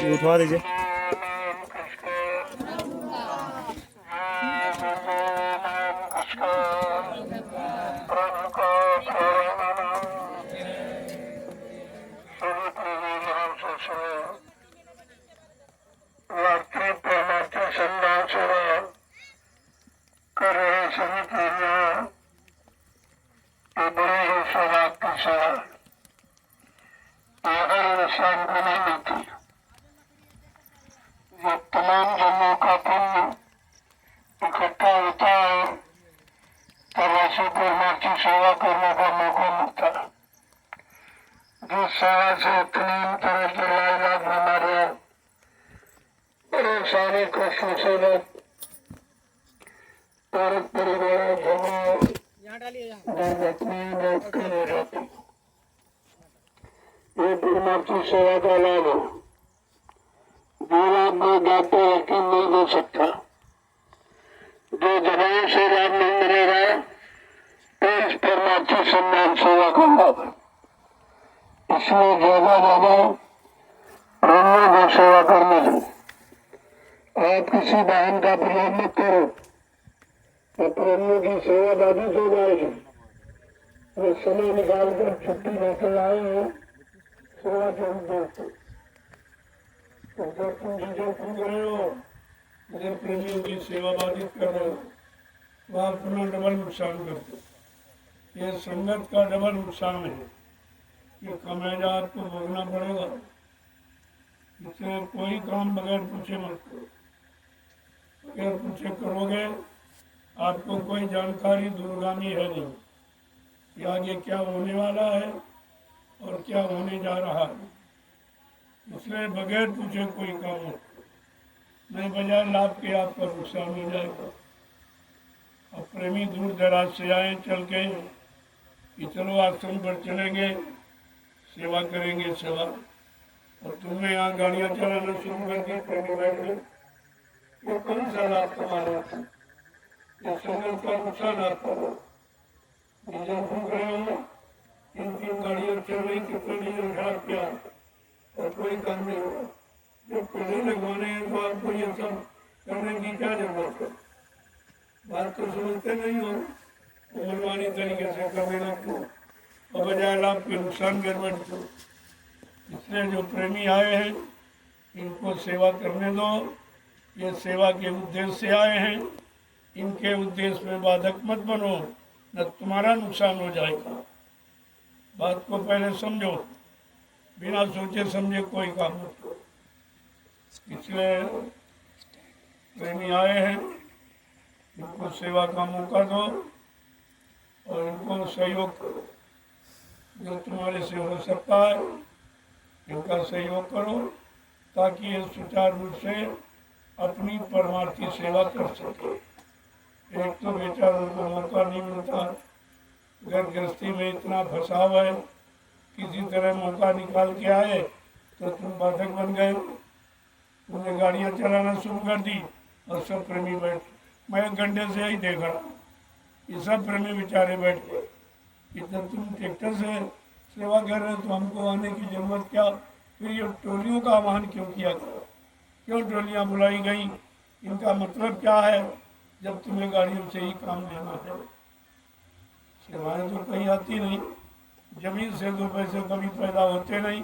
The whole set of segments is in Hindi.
ये उठवा दीजिए। जब तमाम जन्मों का पुण्य इकट्ठा होता है तब ऐसी परमार्थी सेवा करने का मौका मिलता है। जिस सेवा से इतनी तरह की लाइलाज बीमारियां बड़े सारे कष्टों से लोग परिवार दुर्घटनाएं मौत की हो जाती। ये परमार्थी सेवा का लाभ है। जो लाभ में जाते यकीन नहीं दे सकता। जो जवान से लाभ नहीं मिलेगा तो इस परमार्थी सम्मान सेवा का लाभ है। इसलिए ज्यादा प्रेमियों को सेवा करनी है। आप किसी बहन का प्रयोग मत करो तो प्रेमियों की सेवा बाधित हो जाएगी। वो समय निकाल कर छुट्टी लेकर आए हैं सेवा के उद्देश्य। तो जब तुम चीजें पूछ रहे हो जब प्रेमियों की सेवा बाधित कर रहे हो तो आप अपना डबल नुकसान करते हो। ये संगत का डबल नुकसान है। ये कमेजा आपको भोगना पड़ेगा। इसलिए कोई काम बगैर पूछे मत करो। बगैर पूछे करोगे आपको कोई जानकारी दूरगामी है नहीं कि आगे क्या होने वाला है और क्या होने जा रहा है। इसलिए बगैर पूछे कोई काम मत करो, नहीं बजाय लाभ के आपका नुकसान हो जाएगा। अब प्रेमी दूर दराज से आए चल के कि चलो आश्रम पर चलेंगे सेवा करेंगे सेवा, और तुमने यहाँ गाड़ियाँ चलाना शुरू कर दी प्रेमी बैठ गए। ये कौन सा लाभ तुम्हारा था? ये संगत का नुकसान आप करो। जो भूख रहे हो इनकी गाड़ियाँ चल रही कितने डीजल खराब किया और कोई काम नहीं हुआ। जो पेड़े लगवाने हैं तो आपको ये सब करने की क्या जरूरत है? बात तो समझते नहीं हो। मनमानी तरीके से करने लगते हो और बजाय लाभ के नुकसान कर बैठते हो। इसलिए जो प्रेमी आए हैं इनको सेवा करने दो। ये सेवा के उद्देश्य से आए हैं। इनके उद्देश्य में बाधक मत बनो, न तुम्हारा नुकसान हो जाएगा। बात को पहले समझो, बिना सोचे समझे कोई काम मत करो। इसलिए प्रेमी आए हैं इनको सेवा का मौका दो और इनको सहयोग करो। जो तुम्हारे से हो सकता है इनका सहयोग करो ताकि ये सुचारू रूप से अपनी परमार्थी सेवा कर सके। एक तो बेचारों को मौका नहीं मिलता, घर गृहस्थी में इतना फंसाव है, किसी तरह मौका निकाल के आए तो तुम बाधक बन गए। तुमने गाड़ियाँ चलाना शुरू कर दी और सब प्रेमी बैठ। मैं 1 घंटे से ही देख रहा, ये सब प्रेमी बेचारे बैठ गए। इतना तुम ट्रैक्टर से सेवा कर रहे हो तो हमको आने की जरूरत क्या? फिर ये टोलियों का आह्वान क्यों किया गया? क्यों टोलियाँ बुलाई गई? इनका मतलब क्या है? जब तुम्हें गाड़ियों से ही काम लेना है। सेवाएं तो कहीं आती नहीं, जमीन से 2 पैसे कभी पैदा होते नहीं।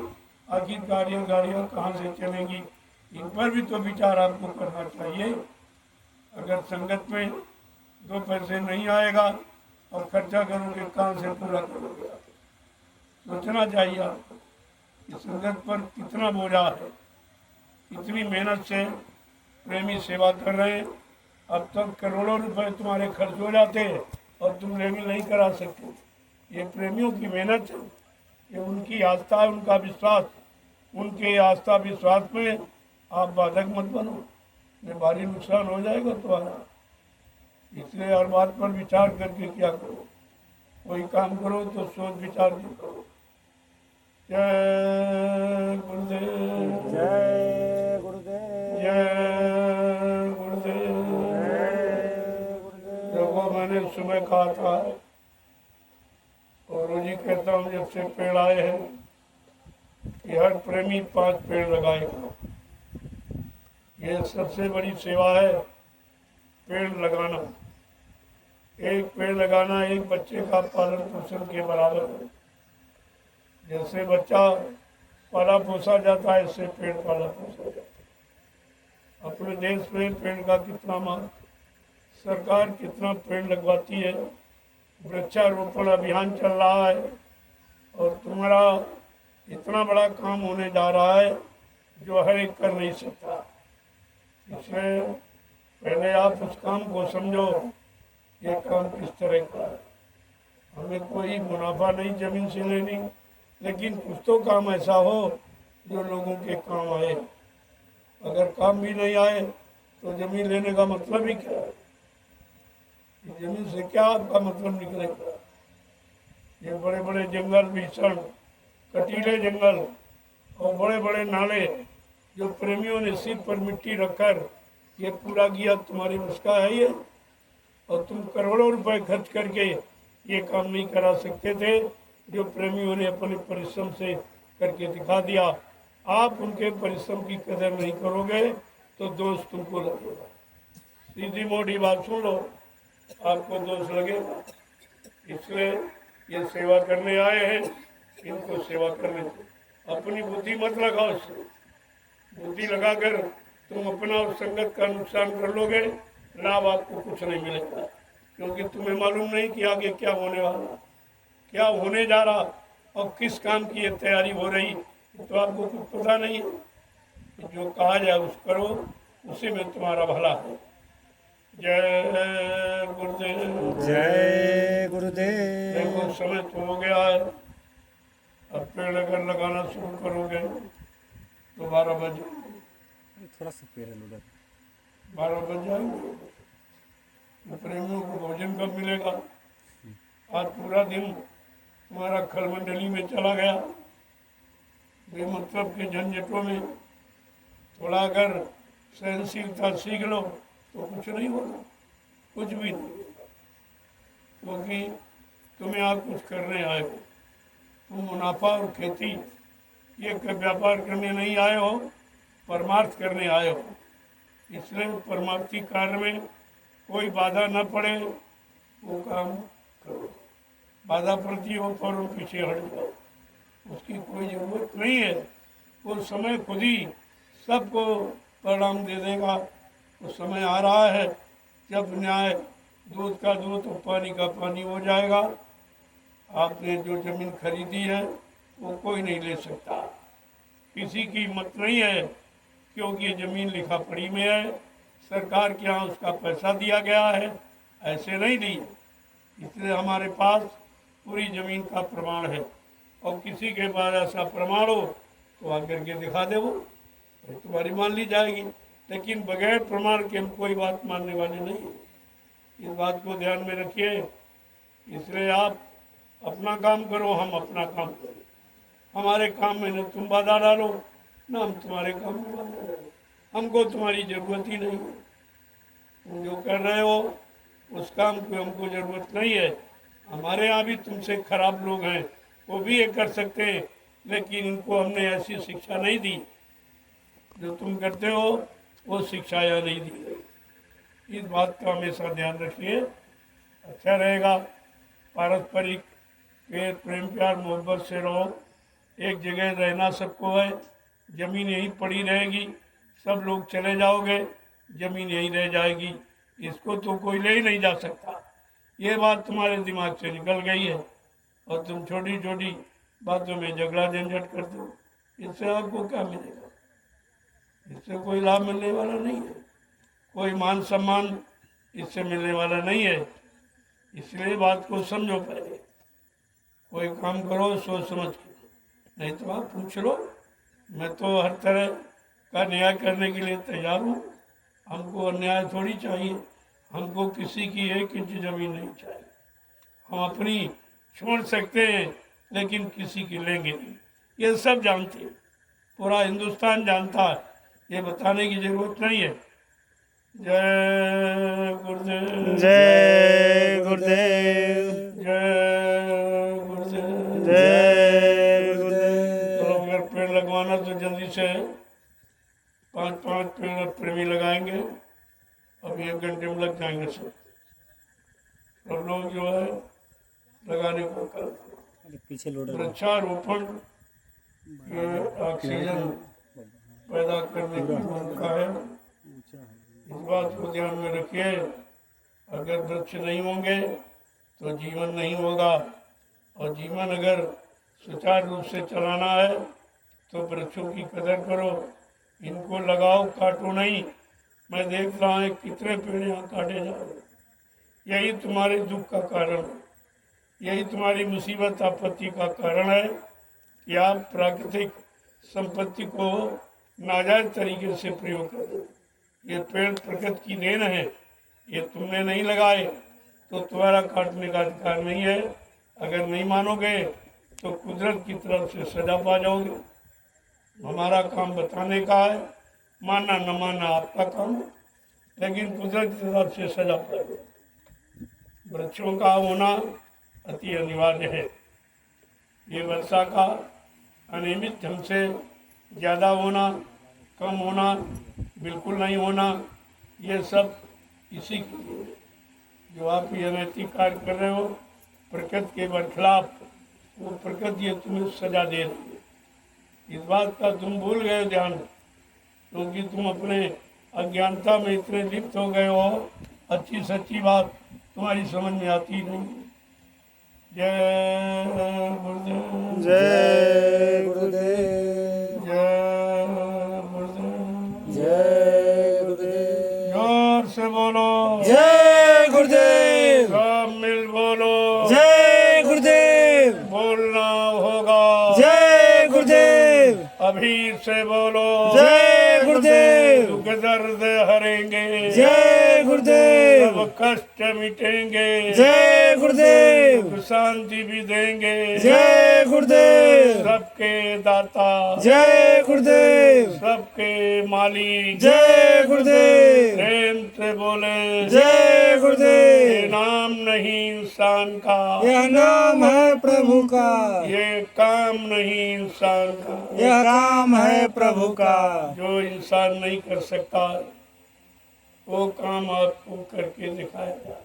आखिर गाड़ियाँ कहाँ से चलेंगी? इन पर भी तो विचार आपको करना चाहिए। अगर संगत में 2 पैसे नहीं आएगा और खर्चा करोगे कहाँ से पूरा करोगे? सोचना चाहिए आपको कि संगत पर कितना बोझा है। इतनी मेहनत से प्रेमी सेवा कर रहे हैं, अब तक करोड़ों रुपए तुम्हारे खर्च हो जाते हैं और तुम प्रेमी नहीं करा सकते। ये प्रेमियों की मेहनत है, ये उनकी आस्था है, उनका विश्वास। उनके आस्था विश्वास में आप बाधक मत बनो, ये भारी नुकसान हो जाएगा तुम्हारा। इसलिए हर बात पर विचार करके क्या करो। कोई काम करो तो सोच विचार के करो। जय गुरुदेव, जय गुरुदेव, जय गुरुदेव। देखो मैंने सुबह कहा था और रोज ही कहता हूँ जब से पेड़ आए हैं कि हर प्रेमी 5 पेड़ लगाएगा। ये सबसे बड़ी सेवा है पेड़ लगाना। एक पेड़ लगाना एक बच्चे का पालन पोषण के बराबर है। जैसे बच्चा पाला पोसा जाता है, इससे पेड़ पाला पोसा जाता है। अपने देश में पेड़ का कितना मांग, सरकार कितना पेड़ लगवाती है, वृक्षारोपण अभियान चल रहा है, और तुम्हारा इतना बड़ा काम होने जा रहा है जो हर एक कर नहीं सकता। इसलिए पहले आप उस काम को समझो, ये काम किस तरह का है। हमें कोई मुनाफा नहीं जमीन से लेनी, लेकिन कुछ तो काम ऐसा हो जो लोगों के काम आए। अगर काम भी नहीं आए तो जमीन लेने का मतलब ही क्या है? जमीन से क्या आपका मतलब निकलेगा? ये बड़े बड़े जंगल, भीषण कटीले जंगल और बड़े बड़े नाले जो प्रेमियों ने सिर पर मिट्टी रखकर ये पूरा किया, तुम्हारी मुस्का है ये? और तुम करोड़ों रुपए खर्च करके ये काम नहीं करा सकते थे जो प्रेमियों ने अपने परिश्रम से करके दिखा दिया। आप उनके परिश्रम की कदर नहीं करोगे तो दोष तुमको लगेगा। सीधी मोटी बात सुन लो, आपको दोष लगेगा। इसलिए ये सेवा करने आए हैं, इनको सेवा करने दो। अपनी बुद्धि मत लगाओ, बुद्धि लगाकर तुम अपना और संगत का नुकसान कर लोगे, लाभ आपको कुछ नहीं मिलेगा। क्योंकि तुम्हें मालूम नहीं कि आगे क्या होने वाला, क्या होने जा रहा और किस काम की ये तैयारी हो रही, तो आपको कुछ पता नहीं है। जो कहा जाए उस करो, उसी में तुम्हारा भला है। जय गुरुदेव। जय गुरुदेव। देखो समय तो हो गया है, अब पेड़ अगर लगाना शुरू करोगे तो 12 बजे, थोड़ा सा पेड़ है 12 बज जाएंगे। तो प्रेमियों को भोजन कब मिलेगा? आज पूरा दिन तुम्हारा खलमंडली में चला गया, बेमतलब के झंझटों में। थोड़ा अगर सहनशीलता सीख लो तो कुछ नहीं होगा, कुछ भी नहीं, क्योंकि तुम यहाँ कुछ करने आए हो। तुम मुनाफा और खेती ये व्यापार करने नहीं आए हो, परमार्थ करने आए हो। इसलिए परमार्थी कार्य में कोई बाधा न पड़े वो काम करो। बाधा पड़ती हो फौरन पीछे हट जाओ, उसकी कोई ज़रूरत नहीं है। वो समय खुद ही सबको परिणाम दे देगा। वो समय आ रहा है जब न्याय दूध का दूध और पानी का पानी हो जाएगा। आपने जो ज़मीन खरीदी है वो कोई नहीं ले सकता, किसी की हिम्मत नहीं है, क्योंकि ये ज़मीन लिखा पढ़ी में है, सरकार के यहाँ उसका पैसा दिया गया है, ऐसे नहीं दी। इसलिए हमारे पास पूरी ज़मीन का प्रमाण है, और किसी के पास ऐसा प्रमाण हो तो आकर के दिखा दे, वो तुम्हारी मान ली जाएगी। लेकिन बगैर प्रमाण के हम कोई बात मानने वाले नहीं हैं। इस बात को ध्यान में रखिए। इसलिए आप अपना काम करो, हम अपना काम करें। हमारे काम में न तुम बाधा डालो, न हम तुम्हारे काम में बाधा डालो। हमको तुम्हारी ज़रूरत ही नहीं है। तुम जो कर रहे हो उस काम को हमको ज़रूरत नहीं है। हमारे यहाँ भी तुमसे खराब लोग हैं, वो भी ये कर सकते हैं, लेकिन इनको हमने ऐसी शिक्षा नहीं दी। जो तुम करते हो वो शिक्षा यहाँ नहीं दी गई। इस बात का हमेशा ध्यान रखिए, अच्छा रहेगा। पारस्परिक प्रेम प्यार मोहब्बत से रहो। एक जगह रहना सबको है, ज़मीन यहीं पड़ी रहेगी, सब लोग चले जाओगे, ज़मीन यहीं रह जाएगी, इसको तो कोई ले ही नहीं जा सकता। ये बात तुम्हारे दिमाग से निकल गई है और तुम छोटी छोटी बातों में झगड़ा झंझट करते हो। इससे आपको क्या मिलेगा? इससे कोई लाभ मिलने वाला नहीं है, कोई मान सम्मान इससे मिलने वाला नहीं है। इसलिए बात को समझो। पहले कोई काम करो सोच समझ के, नहीं तो आप पूछ लो। मैं तो हर तरह का न्याय करने के लिए तैयार हूँ। हमको अन्याय थोड़ी चाहिए, हमको किसी की एक इंच जमीन नहीं चाहिए। हम अपनी छोड़ सकते हैं लेकिन किसी की लेंगे नहीं, ये सब जानते हैं, पूरा हिंदुस्तान जानता है, ये बताने की जरूरत नहीं है। जय गुरुदेव। जय गुरुदेव। जय गुरुदेव। जय गुरुदेव। तो अगर पेड़ लगवाना तो जल्दी से 5-5 पेड़ प्रेमी लगाएंगे। अब 1 घंटे में लग जाएंगे सब। और लोग जो है लगाने को कर अरे पीछे लोडर वृक्षारोपण ये ऑक्सीजन पैदा करने की भूमिका है। इस बात को ध्यान में रखिए, अगर वृक्ष नहीं होंगे तो जीवन नहीं होगा, और जीवन अगर सुचारू रूप से चलाना है तो वृक्षों की कदर करो, इनको लगाओ, काटो नहीं। मैं देख रहा हूँ कितने पेड़ यहाँ काटे जा रहे हैं। यही तुम्हारे दुख का कारण है, यही तुम्हारी मुसीबत आपत्ति का कारण है कि आप प्राकृतिक संपत्ति को नाजायज तरीके से प्रयोग कर दो। ये पेड़ प्रकृति की देन है, ये तुमने नहीं लगाए तो तुम्हारा काटने का अधिकार नहीं है। अगर नहीं मानोगे तो कुदरत की तरफ से सजा पा जाओगे। हमारा काम बताने का है, मानना न मानना आपका काम है, लेकिन कुदरत की तरफ से सजा पाओगे। वृक्षों का होना अति अनिवार्य है। ये वर्षा का अनियमित ढंग से ज़्यादा होना, कम होना, बिल्कुल नहीं होना, ये सब इसी के लिए है। जो आप ये अनैतिक कार्य कर रहे हो प्रकृति के बरखिलाफ, वो प्रकृति ये तुम्हें सजा दे रही है। इस बात का तुम भूल गए ध्यान, क्योंकि तुम अपने अज्ञानता में इतने लिप्त हो गए हो, अच्छी सच्ची बात तुम्हारी समझ में आती नहीं। जय गुरुदेव, जय गुरुदेव, जय गुरुदेव, जय गुरुदेव, जोर से बोलो, जय गुरुदेव, सब मिल बोलो, जय गुरुदेव, बोलना होगा, जय गुरुदेव, अभी से बोलो, जय गुरुदेव, दुख दर्द हरेंगे, जय गुरुदेव, सब कष्ट मिटेंगे, जय गुरुदेव, सुख शांति भी देंगे, जय गुरुदेव, सबके दाता, जय गुरुदेव, सबके मालिक, जय गुरुदेव, प्रेम से बोले, जय ये गुरुदेव। नाम नहीं इंसान का, यह नाम है प्रभु का, ये काम नहीं इंसान का, यह काम है प्रभु का। जो इंसान नहीं कर सकता वो काम आपको करके दिखाएगा।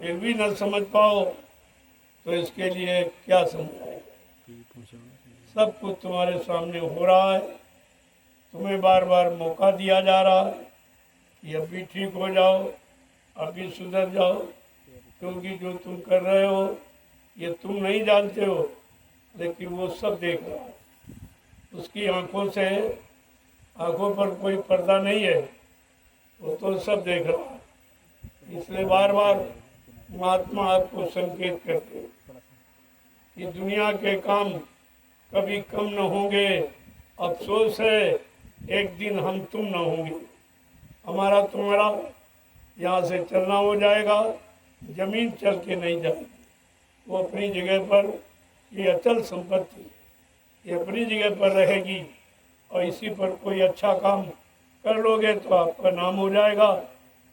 फिर भी न समझ पाओ तो इसके लिए क्या समझाएगा। सब कुछ तुम्हारे सामने हो रहा है, तुम्हें बार बार मौका दिया जा रहा है कि अब भी ठीक हो जाओ, अब भी सुधर जाओ, क्योंकि जो तुम कर रहे हो ये तुम नहीं जानते हो, लेकिन वो सब देख रहा है। उसकी आंखों से, आंखों पर कोई पर्दा नहीं है, वो तो सब देख रहा है। इसलिए बार बार महात्मा आपको संकेत करते हैं कि दुनिया के काम कभी कम न होंगे। अफसोस है एक दिन हम तुम न होंगे, हमारा तुम्हारा यहाँ से चलना हो जाएगा, जमीन चल के नहीं जाएगी। वो अपनी जगह पर, ये अचल संपत्ति ये अपनी जगह पर रहेगी, और इसी पर कोई अच्छा काम कर लोगे तो आपका नाम हो जाएगा,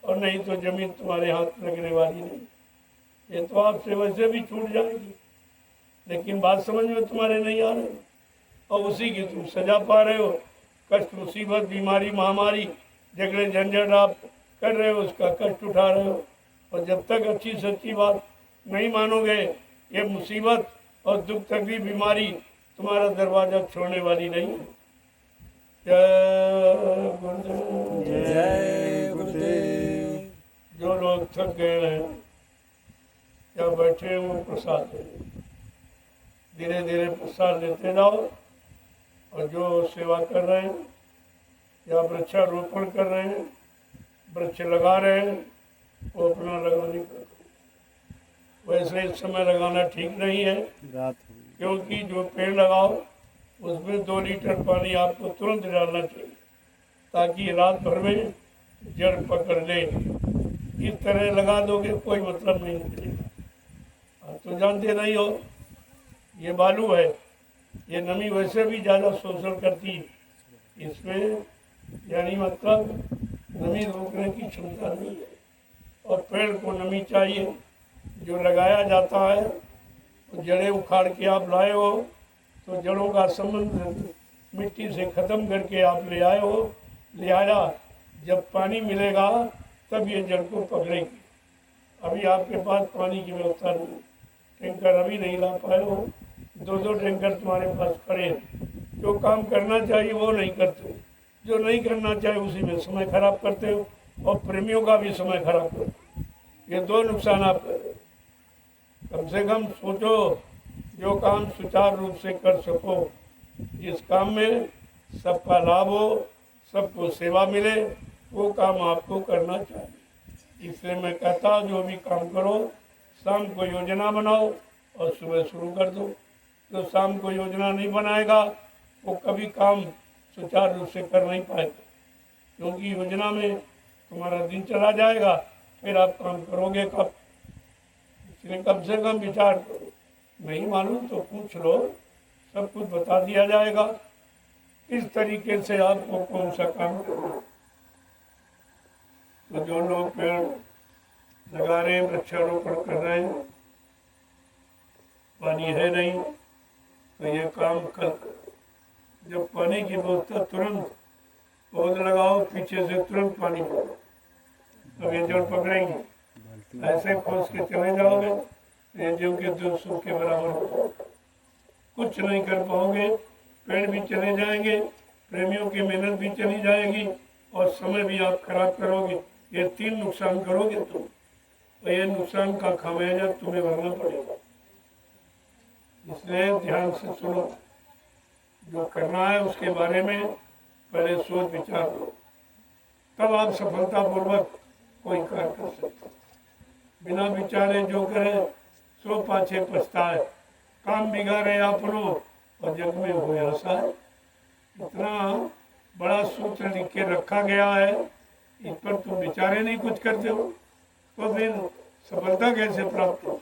और नहीं तो जमीन तुम्हारे हाथ लगने वाली नहीं। ये तो आपसे वैसे भी छूट जाएगी, लेकिन बात समझ में तुम्हारे नहीं आ रही, और उसी की तुम सजा पा रहे हो। कष्ट, मुसीबत, बीमारी, महामारी, झगड़े झंझट आप कर रहे हो, उसका कष्ट उठा रहे हो। और जब तक अच्छी सच्ची बात नहीं मानोगे, ये मुसीबत और दुख तकलीफ, बीमारी तुम्हारा दरवाजा छोड़ने वाली नहीं है। जय गुरुदेव, जय गुरुदेव। जो लोग थक गए हैं या बैठे हो प्रसाद ले, धीरे धीरे प्रसाद लेते जाओ। और जो सेवा कर रहे हैं या वृक्षारोपण कर रहे हैं, वृक्ष लगा रहे हैं, वो अपना लगाने का। वैसे इस समय लगाना ठीक नहीं है, रात हो गई। क्योंकि जो पेड़ लगाओ उसमें 2 लीटर पानी आपको तुरंत डालना चाहिए, ताकि रात भर में जड़ पकड़ ले। इस तरह लगा दोगे कोई मतलब नहीं निकलेगा। आप तो जानते नहीं हो, ये बालू है, ये नमी वैसे भी ज़्यादा शोषण करती है, इसमें यानी मतलब नमी रोकने की क्षमता नहीं है। और पेड़ को नमी चाहिए। जो लगाया जाता है तो जड़ें उखाड़ के आप लाए हो तो जड़ों का संबंध मिट्टी से ख़त्म करके आप ले आए हो, लिहाजा जब पानी मिलेगा तब ये जड़ को पकड़ेगी। अभी आपके पास पानी की व्यवस्था नहीं, टैंकर अभी नहीं ला पाए हो, 2-2 टैंकर तुम्हारे पास खड़े हैं। जो काम करना चाहिए वो नहीं करते, जो नहीं करना चाहिए उसी में समय खराब करते हो और प्रेमियों का भी समय खराब करते हो। ये 2 नुकसान आप कर रहे हो। कम से कम सोचो, जो काम सुचारू रूप से कर सको, जिस काम में सबका लाभ हो, सबको सेवा मिले, वो काम आपको करना चाहिए। इसलिए मैं कहता हूँ जो भी काम करो शाम को योजना बनाओ और सुबह शुरू कर दो। जो शाम को योजना नहीं बनाएगा वो कभी काम सुचारू रूप से कर नहीं पाएगा, क्योंकि योजना में तुम्हारा दिन चला जाएगा, फिर आप काम करोगे कब। इसलिए कम से कम विचार करो, नहीं मालूम तो पूछ लो, सब कुछ बता दिया जाएगा इस तरीके से आपको कौन सा काम करना। तो जो लोग पेड़ लगा रहे हैं, वृक्षारोपण कर रहे हैं, पानी है नहीं तो ये काम कल जब पानी की व्यवस्था, तुरंत पौध लगाओ, पीछे से तुरंत पानी दो, तब ये जड़ पकड़ेंगे। ऐसे खोस के चले जाओगे ये जीव के 200 के बराबर हो, कुछ नहीं कर पाओगे। पेड़ भी चले जाएंगे, प्रेमियों की मेहनत भी चली जाएगी और समय भी आप खराब करोगे। ये 3 नुकसान करोगे तुम, तो ये नुकसान का खामियाजा तुम्हें भरना पड़ेगा। इसलिए ध्यान से सुनो, जो करना है उसके बारे में पहले सोच विचार करो, तब आप सफलतापूर्वक कोई कार्य कर सकते। बिना विचारे जो करे सो पाछे पछताए, काम बिगाड़े अपनो और जग में हो आशा। इतना बड़ा सूत्र लिख के रखा गया है, इस पर तुम विचारे नहीं कुछ करते हो तो फिर सफलता कैसे प्राप्त हो।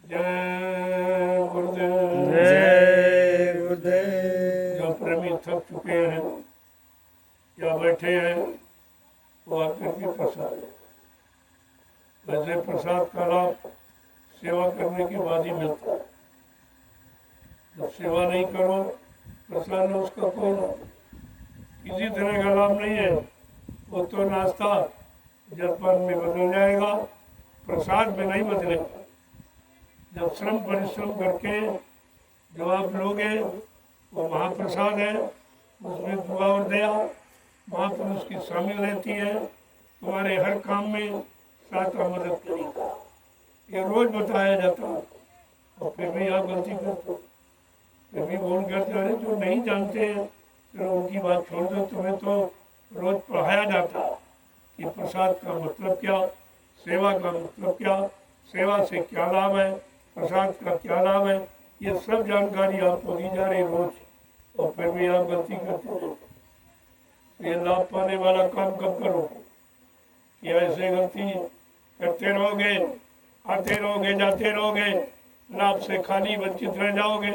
जय गुरुदेव। जय गुरुदेव। जो प्रेमी थक चुके हैं या बैठे हैं वो आकर के प्रसाद है। वैसे प्रसाद का लाभ सेवा करने के बाद ही मिलता है। जब सेवा नहीं करो प्रसाद में उसका कोई किसी तरह का लाभ नहीं है। वो तो नाश्ता जलपान में बदल जाएगा, प्रसाद में नहीं बदलेगा। जब श्रम परिश्रम करके जो आप लोगे वो महाप्रसाद है, उसमें दुआ और दया महापुरुष की शामिल रहती है, तुम्हारे हर काम में सहायता मदद करेगा। ये रोज बताया जाता है और फिर भी आप गलती करते हो, फिर भी बोल करते हैं। जो नहीं जानते हैं फिर उनकी बात छोड़ दो। तुम्हें तो रोज पढ़ाया जाता है कि प्रसाद का मतलब क्या, सेवा का मतलब क्या, सेवा से क्या लाभ है, प्रसाद का क्या लाभ है, ये सब जानकारी आपको दी जा रही रोज, और फिर भी आप गलती करते हो। ये लाभ पाने वाला काम कब करो कि ऐसे गलती करते रहोगे, आते रहोगे, जाते रहोगे, लाभ से खाली वंचित रह जाओगे।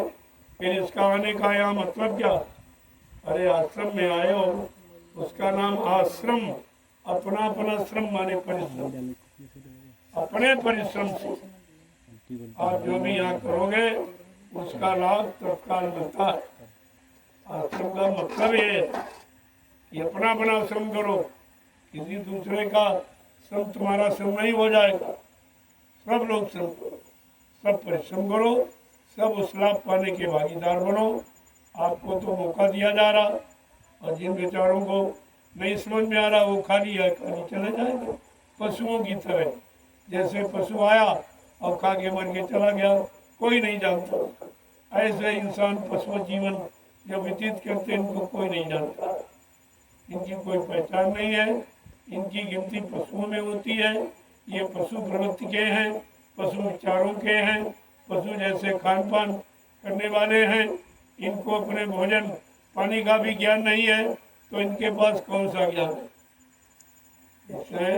फिर इसका आने का यहाँ मतलब क्या। अरे आश्रम में आए हो, उसका नाम आश्रम, अपना अपना श्रम माने परिश्रम, अपने परिश्रम से आप जो भी यहाँ करोगे उसका लाभ तत्काल मिलता है। आश्रम का मतलब ये है कि अपना अपना श्रम करो, किसी दूसरे का श्रम तुम्हारा श्रम नहीं हो जाएगा। सब लोग श्रम करो, सब परिश्रम करो, सब उस लाभ पाने के भागीदार बनो। आपको तो मौका दिया जा रहा, और जिन बेचारों को नहीं समझ में आ रहा वो खाली है, खाली चले जाएंगे पशुओं की तरह। जैसे पशु आया और खा के मर के चला गया, कोई नहीं जानता। ऐसे इंसान पशु जीवन जो व्यतीत करते हैं इनको कोई नहीं जानता, इनकी कोई पहचान नहीं है, इनकी गिनती पशुओं में होती है। ये पशु प्रवृत्ति के हैं, पशु विचारों के हैं, पशु जैसे खान पान करने वाले हैं। इनको अपने भोजन पानी का भी ज्ञान नहीं है, तो इनके पास कौन सा ज्ञान है। इसलिए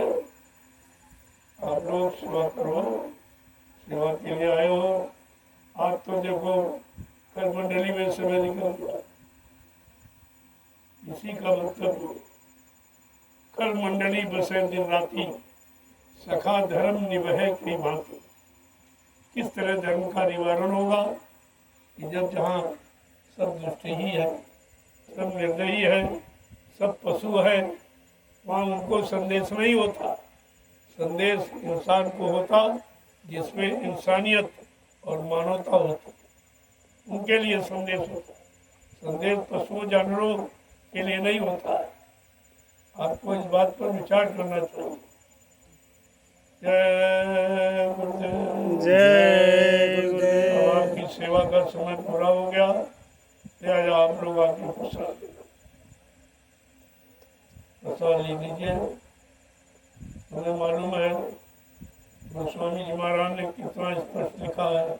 आप लोग सेवा करो, सेवा के लिए आए हो। आज तो देखो कर मंडली में समय निकल गया, इसी का मतलब कर मंडली बसे दिन राती, सखा धर्म निवहे की भांति। किस तरह धर्म का निवारण होगा कि जब जहाँ सब दृष्टि ही है, सब निर्दयी है, सब पशु है। वहाँ उनको संदेश नहीं होता, संदेश इंसान को होता जिसमें इंसानियत और मानवता होती, उनके लिए संदेश होता। संदेश पशुओं जानवरों के लिए नहीं होता है। आपको इस बात पर विचार करना चाहिए। जय गुरुदेव। जय गुरुदेव। अब आपकी सेवा का समय पूरा हो गया, लिहाजा आप लोग आके प्रसाद ले लीजिए। मुझे मालूम है गोस्वामी जी महाराज ने कितना स्पष्ट लिखा है,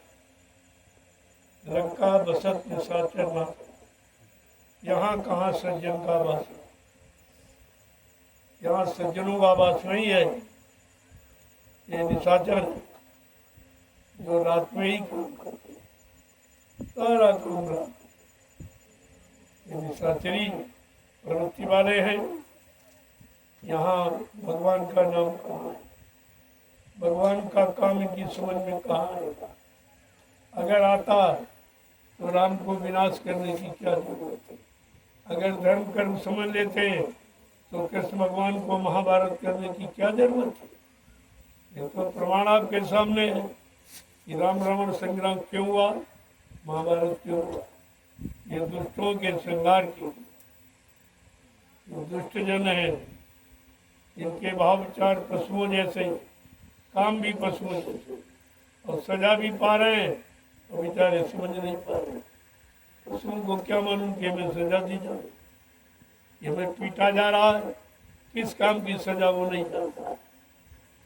लंका बसत निशाचर न, यहाँ कहाँ सज्जन का वास, यहाँ सज्जनों का वास नहीं है, ये निशाचर जो रात में ही काम करते, सारा काम रात, ये निशाचरी प्रवृत्ति वाले हैं। यहाँ भगवान का नाम कहाँ है, भगवान का काम इनकी समझ में कहाँ है। अगर आता तो राम को विनाश करने की क्या जरूरत है। अगर धर्म कर्म समझ लेते तो कृष्ण भगवान को महाभारत करने की क्या जरूरत है। ये तो प्रमाण आपके सामने है कि राम रावण संग्राम क्यों हुआ, महाभारत क्यों हुआ। ये दुष्टों के श्रृंगार की, जो दुष्ट जन है इनके भाव विचार पशुओं जैसे, काम भी पशुओं जैसे, और सजा भी पा रहे हैं और बेचारे समझ नहीं पा रहे। पशुओं को क्या मालूम कि हमें सजा दी जाए, ये हमें पीटा जा रहा है, किस काम की सजा वो नहीं जानता।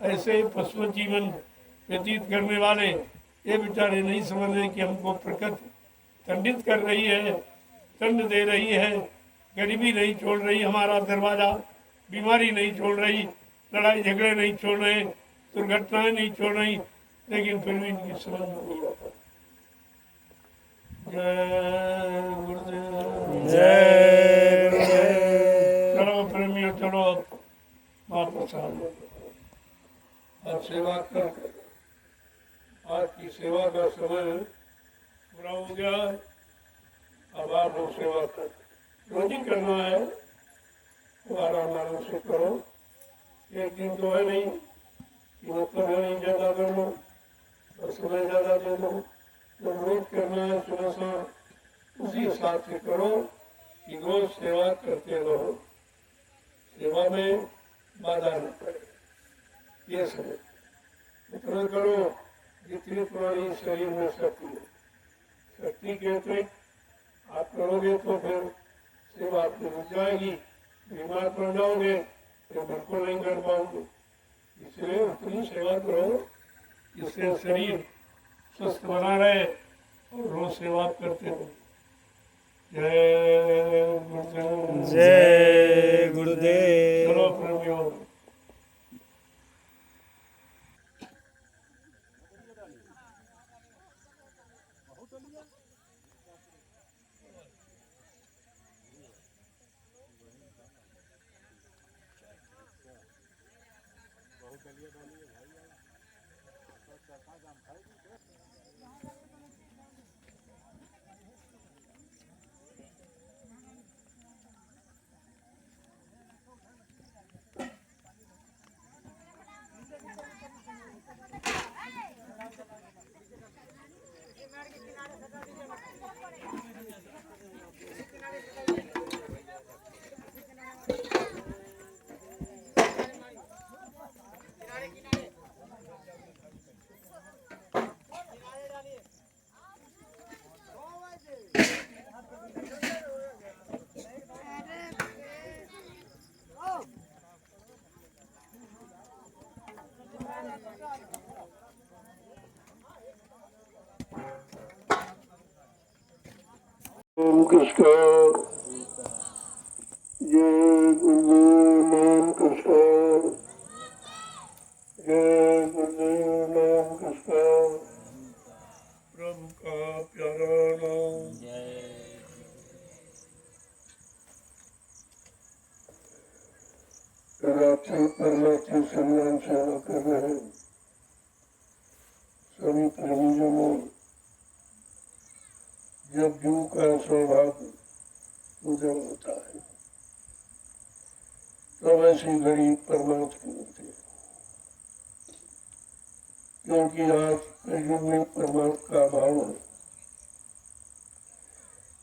ऐसे पशु जीवन व्यतीत करने वाले ये बेचारे नहीं समझ रहे कि हमको प्रकृति दंडित कर रही है, दंड दे रही है, गरीबी नहीं छोड़ रही हमारा दरवाजा, बीमारी नहीं छोड़ रही, लड़ाई झगड़े नहीं छोड़ रहे, दुर्घटनाएं नहीं छोड़ रही, लेकिन फिर भी इनकी समझ में नहीं आता। जय गुरुदेव। जय गुरुदेव। चलो प्रेमियों, चलो वापस आ जाओ। आज सेवा कर, आज की सेवा का समय पूरा हो गया है। अब आप लोग सेवा कर, रोज ही करना है, आराम से करो। एक दिन तो है नहीं कि मतलब है नहीं ज़्यादा कर लो और समय ज़्यादा दे दो, तो रोज करना है सुबह शाम। उसी हिसाब से करो कि रोज सेवा करते रहो, सेवा में बाधा न पड़े। ये समझ इतना करो जितनी तुम्हारी शरीर में शक्ति है। शक्ति के अतिरिक्त आप करोगे तो फिर सेवा आपकी रुक जाएगी, बीमार पड़ जाओगे तो बिल्कुल नहीं कर पाओगे। इसलिए उतनी सेवा करो जिससे शरीर स्वस्थ बना रहे और रोज सेवा करते रहो। जय गुरुदेव। जय गुरुदेव। चलो प्रेमियों। ओम कृष्ण जय गुरुदेव नाम कृष्ण जय गुरुदेव नाम कृष्ण प्रभु का प्यारा नाम। रात्रि परमात्मा सम्मान सेवा कर रहे हैं सभी प्रेमियों में जब जीव का स्वभाव उदय होता है तो ऐसी घड़ी परमात्मा की होती है, क्योंकि आज कलयुग में परमात्मा का अभाव है।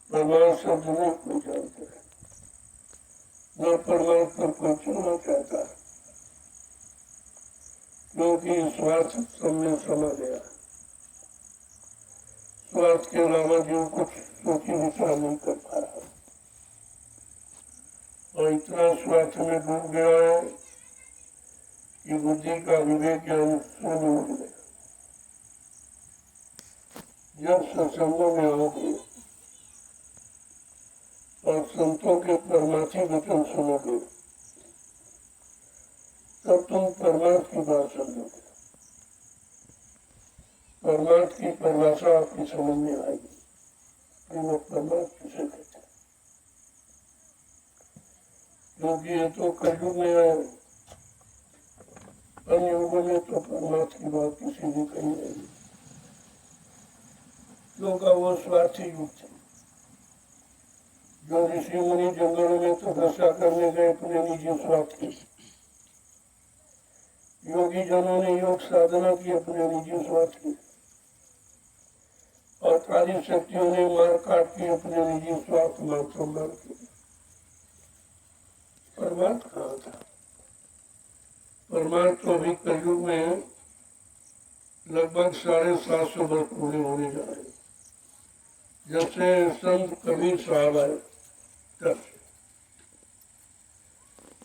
परमात्मा शब्द नहीं कोई जानता है, न परमात्मा को चुनना चाहता है, क्योंकि स्वार्थ सबने समा गया। स्वार्थ के अलावा जो कुछ सोची विचार नहीं कर पा रहा और इतना स्वार्थ में डूब गया है कि बुद्धि का विवेक ज्ञान शून्य हो गया। जब सत्संगों में आओगे और संतों के परमार्थी वचन सुनोगे तब तुम परमार्थ की बात समझोगे। परमार्थ की परिभाषा आपकी समझ में आएगी कि वो परमार्थ किसे कहते हैं, क्योंकि ये तो कलयुग में है। अन्य युगों में तो परमार्थ की बात किसी ने कही नहीं, क्योंकि वो स्वार्थी युग थे। जो ऋषि मुनि जंगलों में तपस्या करने गए अपने निजी स्वार्थ की, योगी जनों ने योग साधना की अपने निजी स्वार्थ की, और सारी शक्तियों ने मार काट की अपने निजी स्वार्थ मात्र मार की। परमार्थ कहाँ था? परमार्थ तो अभी कलयुग में लगभग 750 वर्ष पूरे होने जा रहे। जब से संत कबीर साहब आए तब से,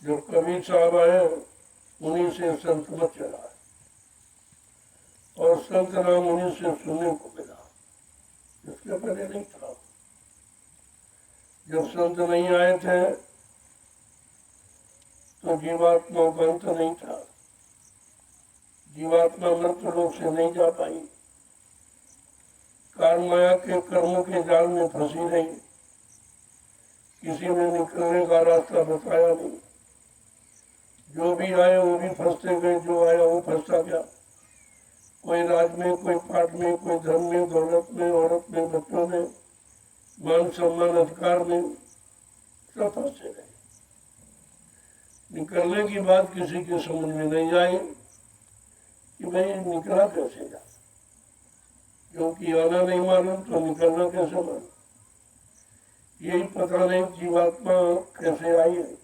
जो कबीर साहब आए उन्हीं से संत मत चला और संत नाम उन्हीं से सुनने को मिला, इसके पहले नहीं था। जब संत नहीं आए थे तो जीवात्मा का अंत नहीं था। जीवात्मा मृत्यु लोक से नहीं जा पाई, कारण माया के कर्मों के जाल में फंसी रही। किसी ने निकलने का रास्ता बताया नहीं। जो भी आए वो भी फंसते गए, जो आया वो फंसता गया। कोई राज में, कोई पाठ में, कोई धन में, दौलत में, औरत में, बच्चों में, मान सम्मान अधिकार में, सब फंसे गए। निकलने की बात किसी के समझ में नहीं आई कि भाई निकला कैसे जा, क्योंकि आना नहीं मालूम तो निकलना कैसे मालूम। यही पता नहीं जीवात्मा कैसे आई है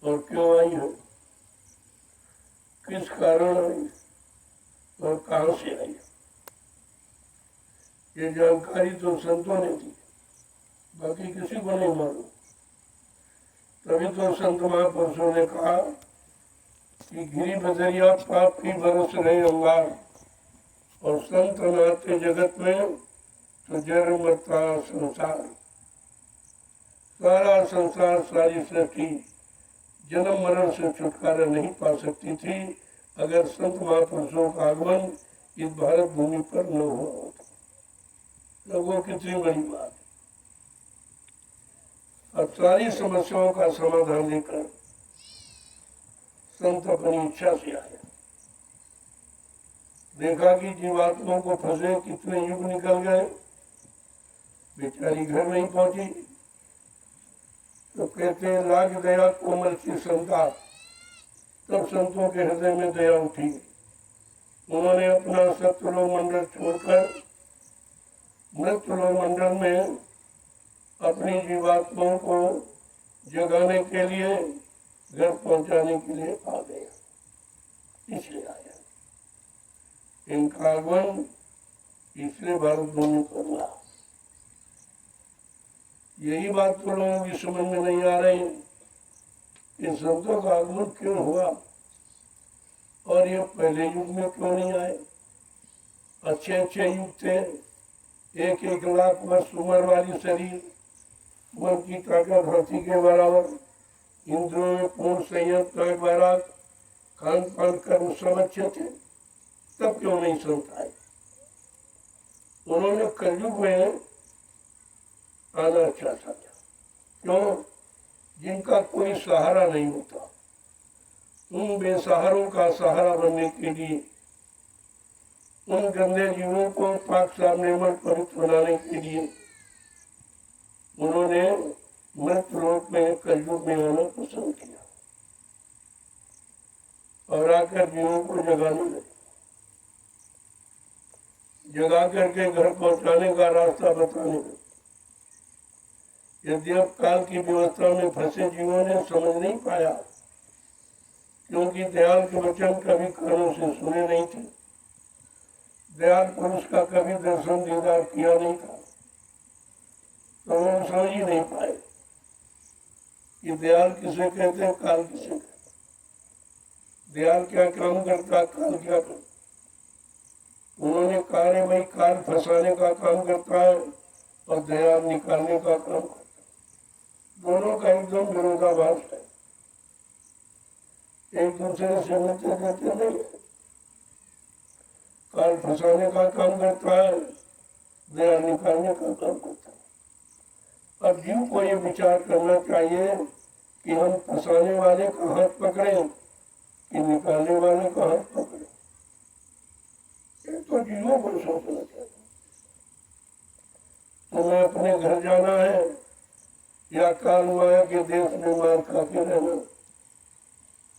और क्यों आई है, किस कारण आई है और कहां से आई है। ये जानकारी तो संतों ने दी, बाकी किसी को नहीं मालूम। तभी तो संत महापुरुषों ने कहा कि गिरी बदरिया पाप की बरस रहे अंगार, और संत नाते जगत में तो जड़ मरता संसार। सारा संसार, सारी सृष्टि जन्म मरण से छुटकारा नहीं पा सकती थी अगर संत महापुरुषों का आगमन इस भारत भूमि पर न हुआ होता। लोगों कितनी बड़ी बात। अब सारी समस्याओं का समाधान लेकर संत अपनी इच्छा से आए। देखा कि जीवात्माओं को फंसे कितने युग निकल गए, बेचारी घर नहीं पहुंची, तो कहते हैं लाग दया कोमल की संता। तब संतों के हृदय में दया उठी। उन्होंने अपना सत्लोक मंडल छोड़कर मृत्युलोक मंडल में अपनी जीवात्माओं को जगाने के लिए, घर पहुंचाने के लिए आ गया, इसलिए आया। इनका आगमन इसलिए भारत भूमि पर हुआ। यही बात तो लोगों की समझ में नहीं आ रही कि संतों का आगमन क्यों हुआ और ये पहले युग में क्यों नहीं आए। अच्छे अच्छे युग थे, 1-1 लाख वर्ष उम्र वाली शरीर, मन की ताकत हाथी के बराबर, इंद्रियों में पूर्ण संयम का बैराग, खान पान कर्म सब अच्छे थे, तब क्यों नहीं संत आए। उन्होंने कलयुग में आना चाहता था। क्यों? जिनका कोई सहारा नहीं होता, उन बेसहारों का सहारा बनने के लिए उन गंदे जीवों को पाक साफ निर्मल पवित्र बनाने के लिए उन्होंने मृत लोक में कलयुग में आना पसंद किया और आकर जीवों को जगाने लगे, जगा करके घर पहुंचाने का रास्ता बताने लगे। यदि अब काल की व्यवस्था में फंसे जीवों ने समझ नहीं पाया, क्योंकि दयाल के वचन कभी कानों से सुने नहीं थे, दयाल पुरुष का कभी दर्शन दीदार किया नहीं था, तो वो समझ ही नहीं पाए कि दयाल किसे कहते हैं, काल किसे कहते हैं, दयाल क्या काम करता, काल क्या करता। उन्होंने कहा है भाई काल फंसाने का काम करता है और दयाल निकालने का काम करता है, दोनों का एकदम विरोधाभास है, एक दूसरे से मिलते जुलते नहीं। काल फंसाने का काम करता है, दयाल निकालने का काम करता है। अब जीव को ये विचार करना चाहिए कि हम फंसाने वाले का हाथ पकड़े कि निकालने वाले का हाथ पकड़े। ये तो जीवों को सोचना चाहिए। तुम्हें अपने घर जाना है या काल माया के देश में मार खा के रहना,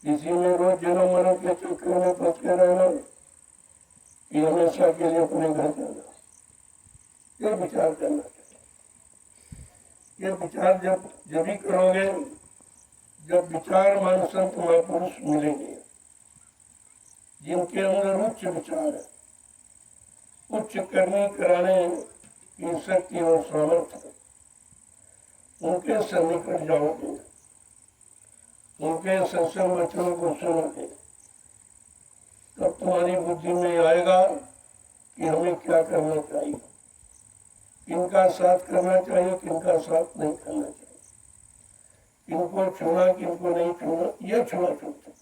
इसी में रोज जन्म मरण के चक्कर में फंस के रहना कि हमेशा के लिए अपने घर जाना। ये विचार करना चाहिए। ये विचार जब भी करोगे जब विचारमान संत महापुरुष मिलेंगे जिनके अंदर उच्च विचार है, उच्च करने कराने की शक्ति और सामर्थ्य, उनके सन्निकट जाओगे, उनके सत्संग वचनों को सुनोगे, तब तुम्हारी बुद्धि में आएगा कि हमें क्या करना चाहिए, किनका साथ करना चाहिए, किनका साथ नहीं करना चाहिए, किनको छूना किनको नहीं छूना। यह छुआछूत है,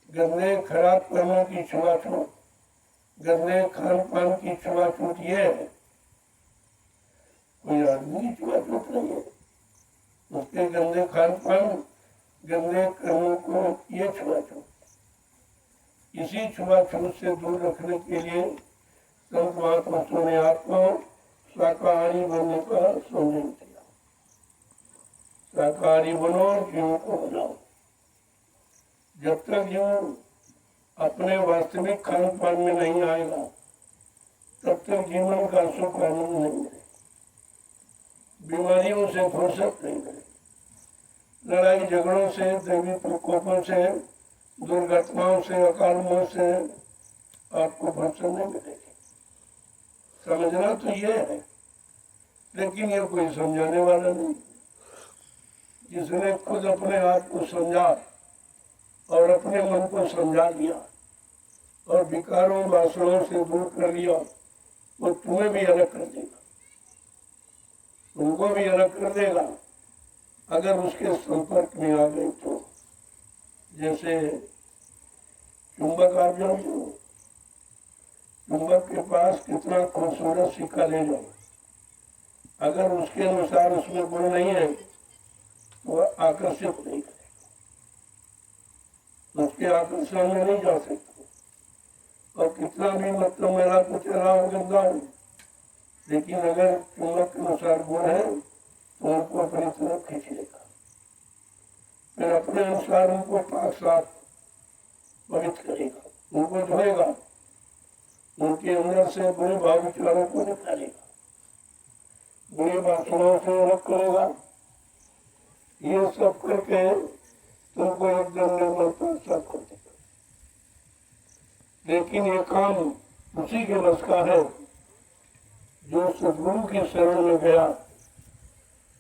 गंदे खराब कर्मों की छुआछूत, गंदे खान पान की छुआछूत ये है। कोई आदमी की छुआछूत नहीं है, उसके गंदे खान पान गंदे कर्मों को ये छुआछूत। इसी छुआछूत से दूर रखने के लिए संत महापुरुषों ने आपको शाकाहारी बनने का संदेश दिया। शाकाहारी बनो, जीव को बनाओ। जब तक जीव अपने वास्तविक खान पान में नहीं आएगा तब तक जीवन का सुख आनंद नहीं मिलेगा, बीमारियों से फुर्सत नहीं मिलेगी, लड़ाई झगड़ों से, दैवी प्रकोपों से, दुर्घटनाओं से, अकाल मौत से आपको फुर्सत नहीं मिलेगी। समझना तो ये है, लेकिन ये कोई समझाने वाला नहीं। जिसने खुद अपने आप को समझा और अपने मन को समझा लिया और विकारों वासनाओं से दूर कर लिया, वो तुम्हें भी अलग कर देगा, तुमको भी अलग कर देगा अगर उसके संपर्क में आ गए तो। जैसे चुंबक आप जानते हो, चुंबक के पास कितना खूबसूरत सिक्का ले जाओ, अगर उसके अनुसार उसमें गुण नहीं है तो वह आकर्षित नहीं करेगा, उसके आकर्षण में नहीं जा सकते। और कितना भी मतलब मेरा कुछ रहा गंदा हो, लेकिन अगर चुंबक के अनुसार गुण है तो उनको अपनी तरफ खींच लेगा, फिर अपने अनुसार उनको पाक साफ पवित्र करेगा, उनको धोएगा, उनके अंदर से बुरे भाव विचारों को निकालेगा, बुरे वासनाओं से अलग करेगा। ये सब करके तुमको एकदम निर्मलता साफ कर देगा। लेकिन ये काम उसी के बस का है जो सदगुरु की शरण में गया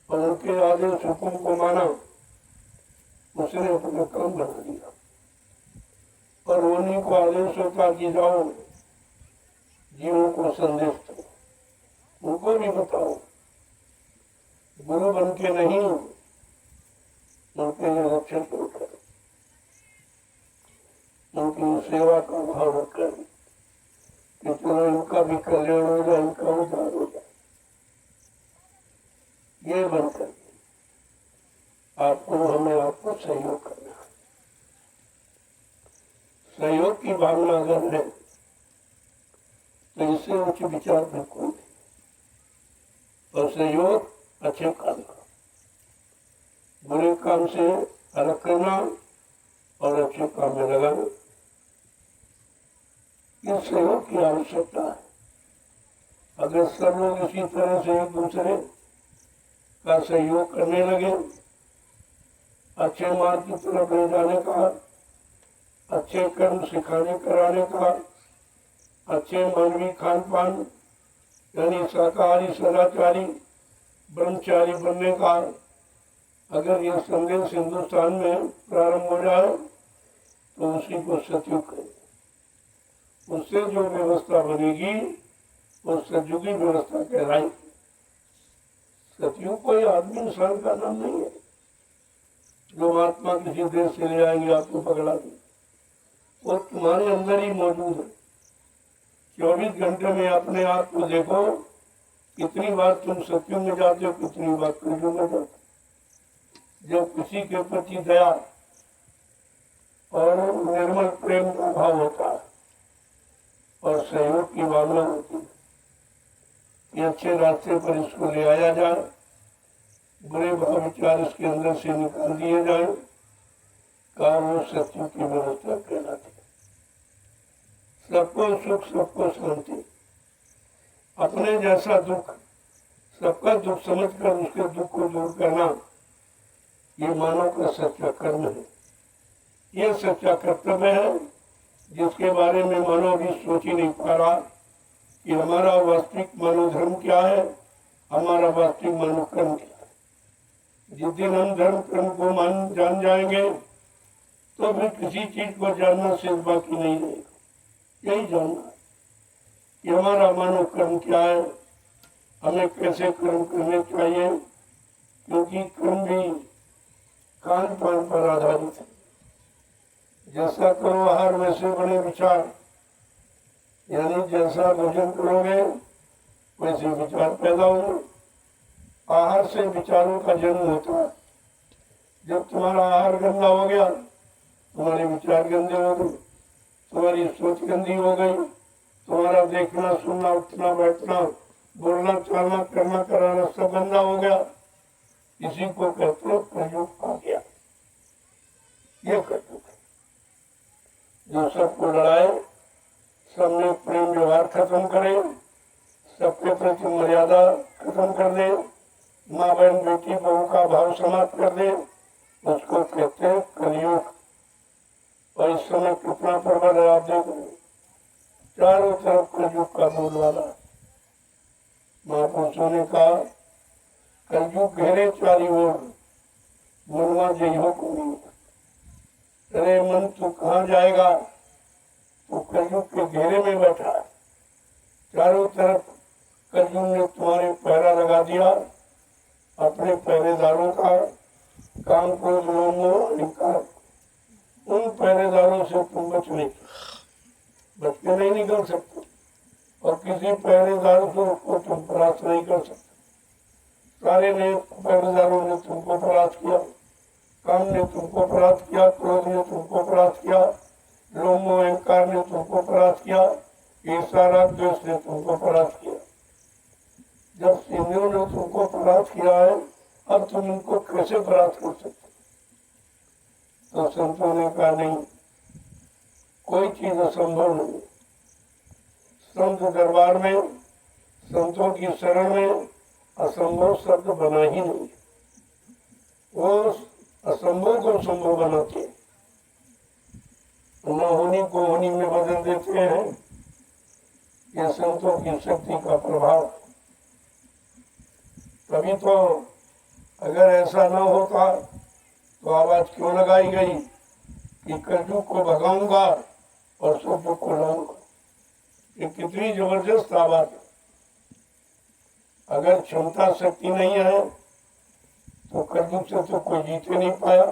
और उनके आदेश हुक्म को माना, उसने अपना काम बना दिया। और उन्हीं को आदेश होता कि जाओ जीवों को संदेश दो, उनको भी बताओ, गुरु बन के नहीं उनके रक्षण करो, उनकी सेवा का भाव रखकर कि चलो इनका भी कल्याण हो जाए, इनका उद्धार हो जाए। ये बनकर आपको हमें आपको सहयोग करना है। सहयोग की भावना अगर है तो इससे उच्च विचार बिल्कुल नहीं। और सहयोग अच्छे काम का, बुरे काम से अलग करना और अच्छे काम में लगाना, इस सहयोग की आवश्यकता है। अगर सब लोग इसी तरह से एक दूसरे का सहयोग करने लगे, अच्छे मार्ग की तरफ ले जाने का, अच्छे कर्म सिखाने कराने का, अच्छे मानवीय खान पान यानी शाकाहारी सदाचारी ब्रह्मचारी बनने का अगर यह संदेश हिंदुस्तान में प्रारंभ हो जाए तो उसी को सतयुग कहेंगे। उससे जो व्यवस्था बनेगी वो सतयुगी व्यवस्था कहलाएगी। सतयुग कोई आदमी इंसान का नाम नहीं है जो महात्मा किसी देश से ले आएंगे आपको पकड़ा देंगे। वो तुम्हारे अंदर ही मौजूद है। 24 घंटे में अपने आप को देखो, कितनी बार तुम सत्युग में जाते हो, कितनी बार कलयुग में जाते हो। जब किसी के प्रति दया और निर्मल प्रेम का भाव होता है और सहयोग की भावना होती है कि अच्छे रास्ते पर इसको ले आया जाए, बुरे भाव विचार इसके अंदर से निकाल दिए जाए, का वो सत्युग की व्यवस्था कहलाती है। सबको सुख, सबको शांति, अपने जैसा दुख सबका दुख समझकर उसके दुख को दूर करना, ये मानव का सच्चा कर्म है। ये सच्चा कर्तव्य है जिसके बारे में मानव भी सोच ही नहीं पा रहा कि हमारा वास्तविक मानव धर्म क्या है, हमारा वास्तविक मानव कर्म क्या है। जिस दिन हम धर्म कर्म को जान जाएंगे तो फिर किसी चीज को जानना से बाकी नहीं रहेगा। यही जानना है कि हमारा मानव कर्म क्या है, हमें कैसे कर्म करने चाहिए, क्योंकि कर्म भी खान पान पर आधारित है। जैसा करो आहार वैसे बने विचार, यानी जैसा भोजन करोगे वैसे विचार पैदा होंगे। आहार से विचारों का जन्म होता है। जब तुम्हारा आहार गंदा हो गया, तुम्हारे विचार गंदे हो गए, तुम्हारी सोच गंदी हो गई, तुम्हारा देखना सुनना उठना बैठना बोलना चलना करना कराना सब गंदा हो गया। इसी को कहते हैं कलयुग आ गया। ये कलयुग है जो सबको लड़ाए, सबने प्रेम व्यवहार खत्म करे, सबके प्रति मर्यादा खत्म कर दे, माँ बहन बेटी बहू का भाव समाप्त कर दे, उसको कहते हैं कलयुग। और इस समय कितना प्रबल है आप देख रहे, चारों तरफ कलयुग का बोलबाला। महापुरुषों ने कहा कलयुग घेरे चारी ओर, मनवा जइहो को नहीं। अरे मन तू कहाँ जाएगा, तो कलयुग के घेरे में बैठा है। चारों तरफ कलयुग ने तुम्हारे पहरा लगा दिया, अपने पहरेदारों का, काम को अहंकार, उन पहरेदारों से तुम बच के नहीं निकल सकते। और किसी पहरेदार को तुम परास्त नहीं कर सकते। सारे ने पहरेदारों ने तुमको परास्त किया, काम ने तुमको परास्त किया, क्रोध ने तुमको परास्त किया, लोभ मोह अहंकार ने तुमको परास्त किया, ईर्ष्या राग द्वेष ने तुमको परास्त किया। जब सिंधियों ने तुमको परास्त किया है, अब तुम इनको कैसे परास्त कर सकते? तो संतों ने कहा नहीं, कोई चीज असंभव नहीं। संत दरबार में, संतों की शरण में असंभव शब्द बना ही नहीं। वो असंभव को संभव बनाते हैं, न होनी को होनी में बदल देते हैं। ये संतों की शक्ति का प्रभाव। तभी तो अगर ऐसा न होता तो आवाज क्यों लगाई गई कि कलयुग को भगाऊंगा और सतयुग को लाऊंगा। ये कितनी जबरदस्त आवाज है। अगर क्षमता शक्ति नहीं है तो कलयुग से तो कोई जीत नहीं पाया।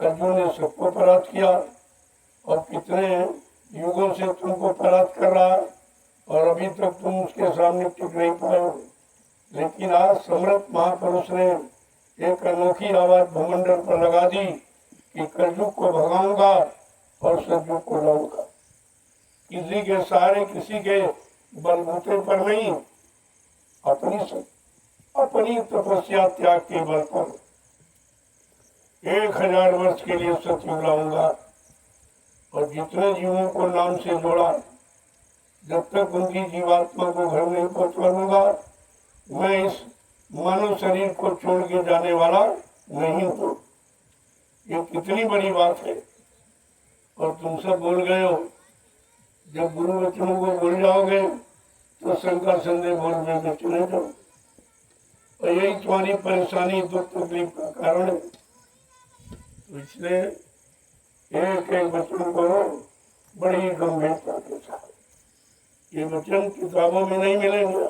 कलयुग ने सबको परास्त किया और कितने युगों से तुमको परास्त कर रहा है और अभी तक तुम उसके सामने टिक नहीं पाए। लेकिन आज सम्राट महापुरुष ने एक अनोखी आवाज भूमंडल पर लगा दी कि कलयुग को भगाऊंगा और सतयुग को लाऊंगा। किसी के सहारे, किसी के बलबूते पर नहीं, अपनी तपस्या त्याग के बल पर 1000 वर्ष के लिए सतयुग लाऊंगा और जितने जीवों को नाम से जोड़ा, जब तक उनकी जीवात्मा को घर नहीं पहुंचा दूंगा, मैं इस मानव शरीर को छोड़ के जाने वाला नहीं हूँ। ये कितनी बड़ी बात है। और तुम सब बोल गए हो, जब गुरु वचनों को भूल जाओगे तो शंका संदेह बोल में चले जाओ, और यही तुम्हारी परेशानी, दुख तकलीफ का कारण है। तो इसलिए एक एक वचन को बड़ी गंभीरता के साथ, ये वचन किताबों में नहीं मिलेंगे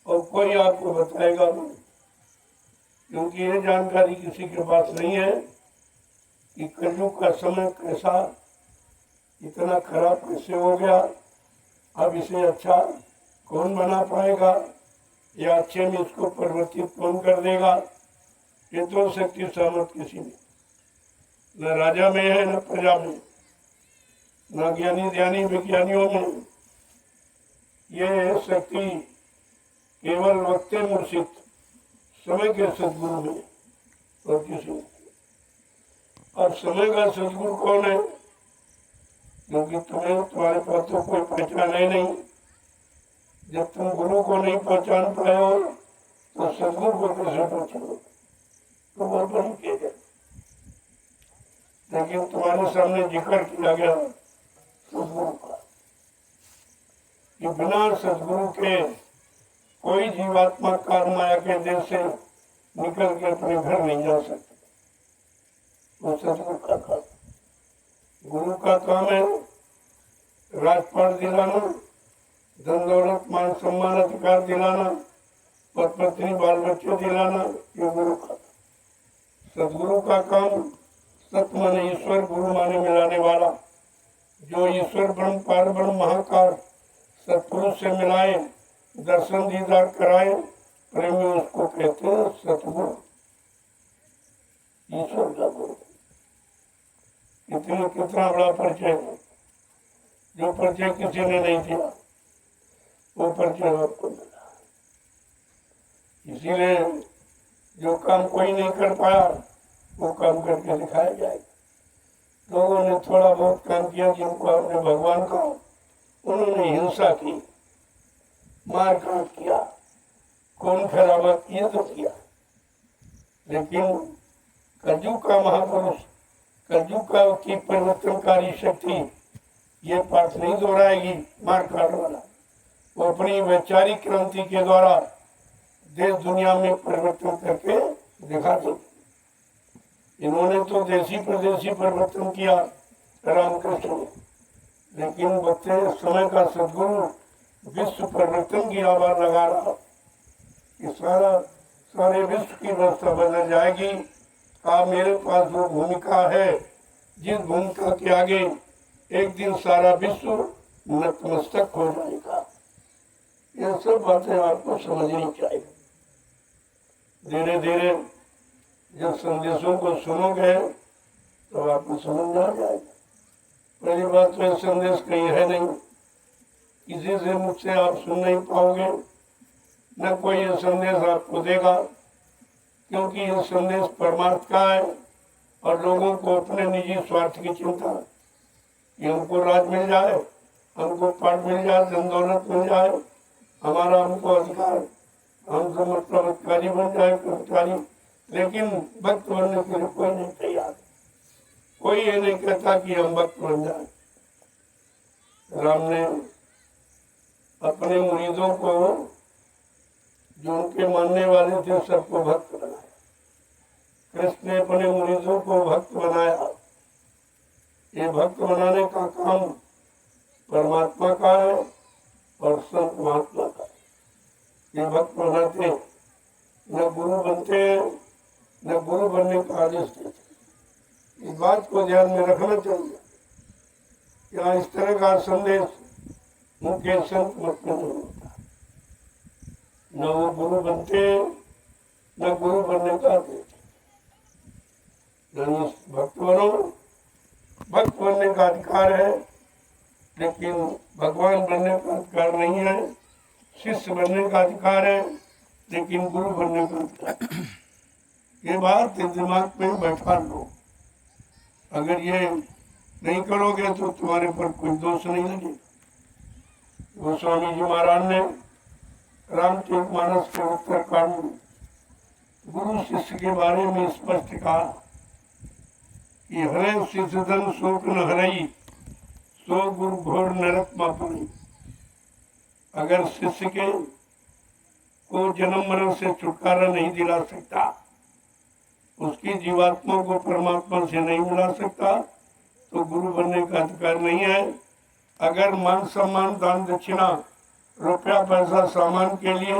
और कोई आपको बताएगा नहीं, क्योंकि ये जानकारी किसी के पास नहीं है कि कलयुग का समय कैसा, इतना खराब कैसे हो गया, अब इसे अच्छा कौन बना पाएगा, या अच्छे में इसको परिवर्तित कौन कर देगा। ये तो शक्ति सामर्थ किसी में न राजा में है, न प्रजा में, न ज्ञानी ध्यानी विज्ञानियों में। ये शक्ति केवल वक्त मुर्शिद समय के सदगुरु में और किसी में। और समय का सदगुरु कौन है? क्योंकि तुम्हारे पास तो कोई पहचान है नहीं। जब तुम गुरु को नहीं पहचान पाए हो तो सदगुरु को कैसे पहचानो? तो बहुत बड़ी चीज है। लेकिन तुम्हारे सामने जिक्र किया गया सदगुरु का, कि बिना सदगुरु के कोई जीवात्मा काल माया के देश से निकल के अपने घर नहीं जा सकता। वो सदगुरु का काम, गुरु का काम है राजपाट दिलाना, धन दौलत मान सम्मान अधिकार दिलाना, पद पत्नी बाल बच्चे दिलाना, ये गुरु का। सदगुरु का काम सत्य मन ईश्वर गुरु माने मिलाने वाला, जो ईश्वर ब्रह्म पार ब्रह्म महाकार सत्पुरुष से मिलाए, दर्शन दीदार कराए, प्रेमी उसको कहते हैं सतगुरु, ईश्वर का गुरु। कितना बड़ा परिचय है, जो परिचय किसी ने नहीं दिया वो परिचय आपको मिला। इसीलिए जो काम कोई नहीं कर पाया वो काम करके दिखाया जाएगा। लोगों ने थोड़ा बहुत काम किया, जिनको आपने भगवान का, उन्होंने हिंसा की, मारकाट किया, खून खराबा किया तो किया। लेकिन कलयुग का महापुरुष, कलयुग का की परिवर्तनकारी शक्ति ये पाठ नहीं दोहराएगी मारकाट वाला। वो अपनी वैचारिक क्रांति के द्वारा देश दुनिया में परिवर्तन करके दिखा देगी। इन्होंने तो देशी प्रदेशी परिवर्तन किया रामकृष्ण ने, लेकिन बच्चे समय का सदगुरु विश्व परिवर्तन की आवाज लगा रहा कि सारे विश्व की व्यवस्था बदल जाएगी। आप मेरे पास जो भूमिका है, जिस भूमिका के आगे एक दिन सारा विश्व नतमस्तक हो जाएगा, ये सब बातें आपको समझनी चाहिए। धीरे धीरे जब संदेशों को सुनोगे तो आपको समझ में आ जाएगा। पहली बात तो संदेश कहीं है नहीं, किसी से मुझसे आप सुन नहीं पाओगे, न कोई ये संदेश आपको देगा, क्योंकि ये संदेश परमार्थ का है और लोगों को अपने निजी स्वार्थ की चिंता है कि हमको राज मिल जाए, हमको पाठ मिल जाए, धन दौलत मिल जाए, हमारा हमको अधिकार, हमको मतलब अधिकारी बन जाए, कर्मचारी। लेकिन भक्त बनने के लिए कोई नहीं तैयार, कोई ये नहीं कहता कि हम भक्त बन जाए। राम ने अपने मुरीदों को, जो उनके मानने वाले थे, सबको भक्त बनाया। कृष्ण ने अपने मुरीदों को भक्त बनाया। ये भक्त बनाने का काम परमात्मा का है और संत महात्मा का है। ये भक्त बनाते, न गुरु बनते, न गुरु बनने का आदेश देते। इस बात को ध्यान में रखना चाहिए। यहाँ इस तरह का संदेश मुख्य संत मत में नहीं होता। न वो गुरु बनते, न गुरु बनने का आदेश। भक्त बनो, भक्त बनने का अधिकार है, लेकिन भगवान बनने का अधिकार नहीं है। शिष्य बनने का अधिकार है, लेकिन गुरु बनने का अधिकार। ये बात दिमाग में बैठा लो। अगर ये नहीं करोगे तो तुम्हारे पर कोई दोष नहीं लगे। गोस्वामी जी महाराज ने रामचरितमानस के उत्तरकांड में गुरु शिष्य के बारे में स्पष्ट कहा कि हरे शिष्य धन शोक न हरई, सो गुरु घोर नरक मापनी। अगर शिष्य के को जन्म मरण से छुटकारा नहीं दिला सकता, उसकी जीवात्मा को परमात्मा से नहीं मिला सकता, तो गुरु बनने का अधिकार नहीं है। अगर मान सम्मान दान दक्षिणा रुपया पैसा सामान के लिए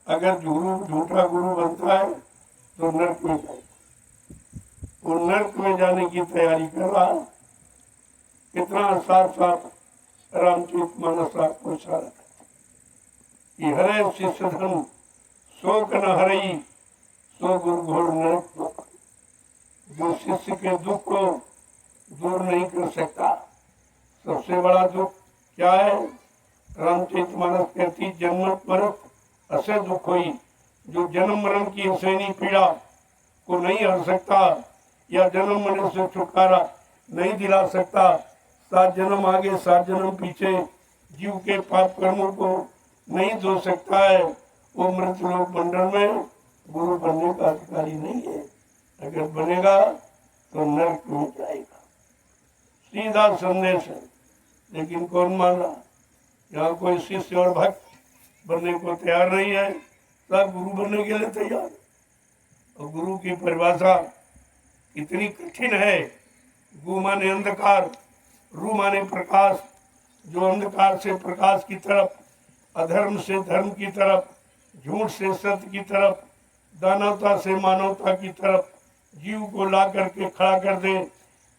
अगर झूठा गुरु बनता है तो नर्क में जाएगा। वो नर्क में जाने की तैयारी कर रहा है। कितना साफ साफ रामचरितमानस आपको इशारा करता है। हरे शिष्य धन शोक न हरई, सो गुरु घोर नरक। जो शिष्य के दुख को दूर नहीं कर सकता, सबसे बड़ा दुख क्या है? रामचरितमानस कहती जन्म मरत असे दुख हुई। जो जन्म मरण की असहनीय पीड़ा को नहीं हर सकता या जन्म मरण से छुटकारा नहीं दिला सकता, 7 जन्म आगे 7 जन्म पीछे जीव के पाप कर्मों को नहीं धो सकता है, वो मृतलोक मंडल में गुरु बनने का अधिकारी नहीं है। अगर बनेगा तो नरक में जाएगा। सीधा संदेश है, लेकिन कौन मान रहा? यहाँ कोई शिष्य और भक्त बनने को तैयार नहीं है, सब गुरु बनने के लिए तैयार। और गुरु की परिभाषा कितनी कठिन है। गु माने अंधकार, रू माने प्रकाश। जो अंधकार से प्रकाश की तरफ, अधर्म से धर्म की तरफ, झूठ से सत्य की तरफ, दानवता से मानवता की तरफ जीव को ला करके खड़ा कर दे,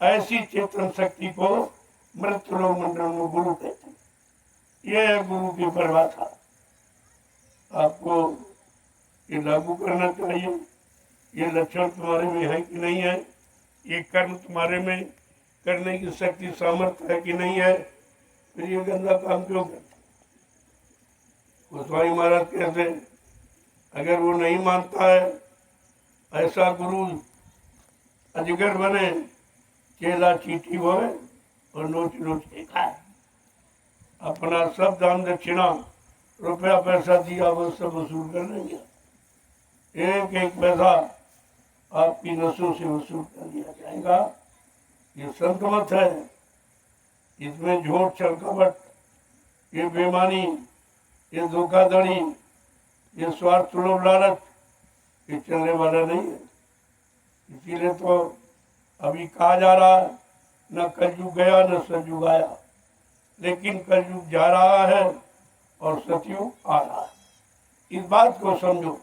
ऐसी चेतन शक्ति को मृत्युलोक मंडल में गुरु कहते हैं। यह है गुरु की परिभाषा। आपको ये लागू करना चाहिए। ये लक्षण तुम्हारे में है कि नहीं है? ये कर्म तुम्हारे में करने की शक्ति सामर्थ्य है कि नहीं है? फिर ये गंदा काम क्यों करते? गोस्वामी महाराज कहते अगर वो नहीं मानता है, ऐसा गुरु अजगर बने, चेला चीटी होए और नोच नोच के खाए। अपना सब दान दक्षिणा रुपया पैसा दिया वो सब वसूल कर लेंगे। एक एक पैसा आपकी नसों से वसूल कर लिया जाएगा। ये संत मत है। इसमें झूठ छल कपट, ये बेईमानी, ये धोखाधड़ी, ये स्वार्थ लोभ लालच, ये चलने वाला नहीं है। इसीलिए तो अभी कहा जा रहा है न कलयुग गया न सतयुग आया, लेकिन कलयुग जा रहा है और सतयुग आ रहा है। इस बात को समझो।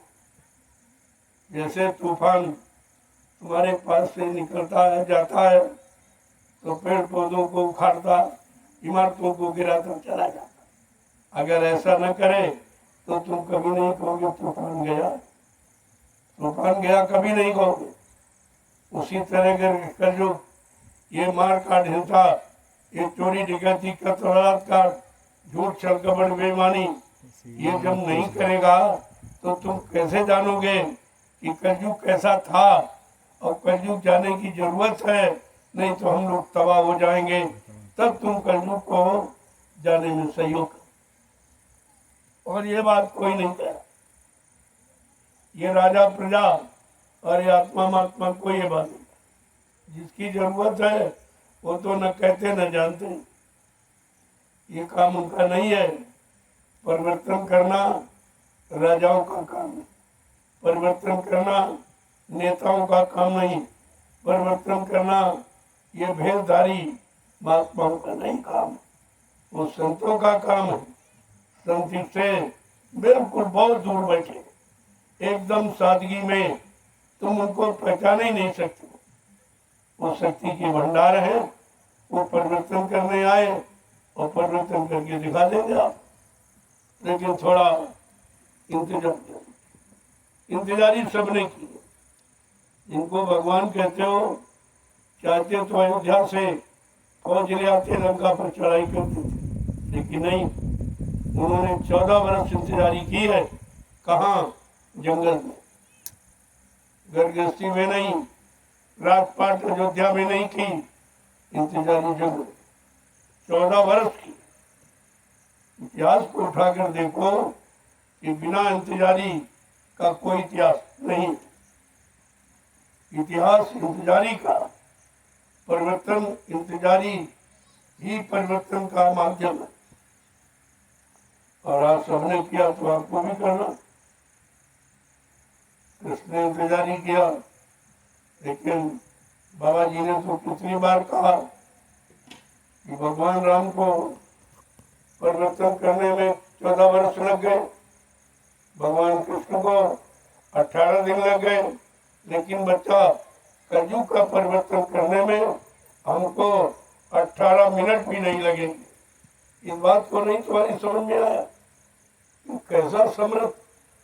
जैसे तूफान तुम्हारे पास से निकलता है जाता है तो पेड़ पौधों को उखाड़ता, इमारतों को गिराता चला जाता। अगर ऐसा न करे तो तुम कभी नहीं कहोगे तूफान गया। तूफान गया कभी नहीं कहोगे। उसी तरह कर जो ये मार काट हिंसा, ये चोरी डकैती कत्ल बलात्कार, झूठ छल कपट बेईमानी, ये जब नहीं करेगा तो तुम कैसे जानोगे कि कलयुग कैसा था और कलयुग जाने की जरूरत है? नहीं तो हम लोग तबाह हो जाएंगे। तब तुम कलयुग को जाने में सहयोग करो। और ये बात कोई नहीं कह रहा। ये राजा प्रजा और ये आत्मा महात्मा कोई ये बात नहीं। जिसकी जरूरत है वो तो न कहते न जानते। ये काम उनका नहीं है। परिवर्तन करना राजाओं का काम है। परिवर्तन करना नेताओं का काम नहीं। परिवर्तन करना ये भेदधारी महात्माओं का नहीं काम, वो संतों का काम है। संत से बिल्कुल बहुत दूर बैठे, एकदम सादगी में, तुम उनको पहचान ही नहीं सकते। वो शक्ति के भंडार है। वो परिवर्तन करने आए और परिवर्तन करके दिखा देंगे आप। लेकिन थोड़ा इंतजारी सबने की। जिनको भगवान कहते हो, चाहते तो अयोध्या से फौज ले आते लंका पर चढ़ाई करते थे, लेकिन नहीं, उन्होंने 14 वर्ष इंतजारी की है। कहाँ? जंगल में, गृहस्थी में नहीं, राजपाट अयोध्या में नहीं की इंतजारी, जंगल 14 वर्ष की। इतिहास को उठाकर देखो कि बिना इंतजारी का कोई इतिहास नहीं। इतिहास इंतजारी का, परिवर्तन इंतजारी ही परिवर्तन का माध्यम है। और आज सबने किया तो आपको भी करना। कृष्ण ने इंतजारी किया, लेकिन बाबा जी ने तो कितनी बार कहा कि भगवान राम को परिवर्तन करने में 14 वर्ष लग गए, भगवान कृष्ण को 18 दिन लग गए, लेकिन बच्चा कलयुग का परिवर्तन करने में हमको 18 मिनट भी नहीं लगेंगे। इस बात को नहीं तुम्हारी समझ में आया? कैसा समर्थ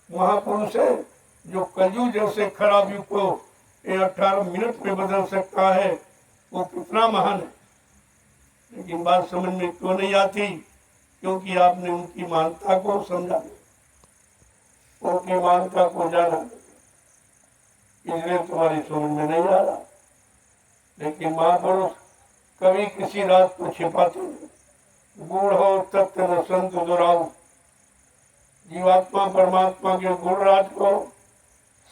महापुरुष है जो कलयुग जैसे खराब युग को 18 मिनट में बदल सकता है, वो कितना महान है। लेकिन बात समझ में क्यों नहीं आती? क्योंकि आपने उनकी मानता को समझा, उनकी मानता को जाना, इसलिए तुम्हारी समझ में नहीं आ रहा। लेकिन महापुरुष कभी किसी रात को छिपाते नहीं। गूढ़ हो तत्व न संत दुराऊ, जीवात्मा परमात्मा के गुण राज को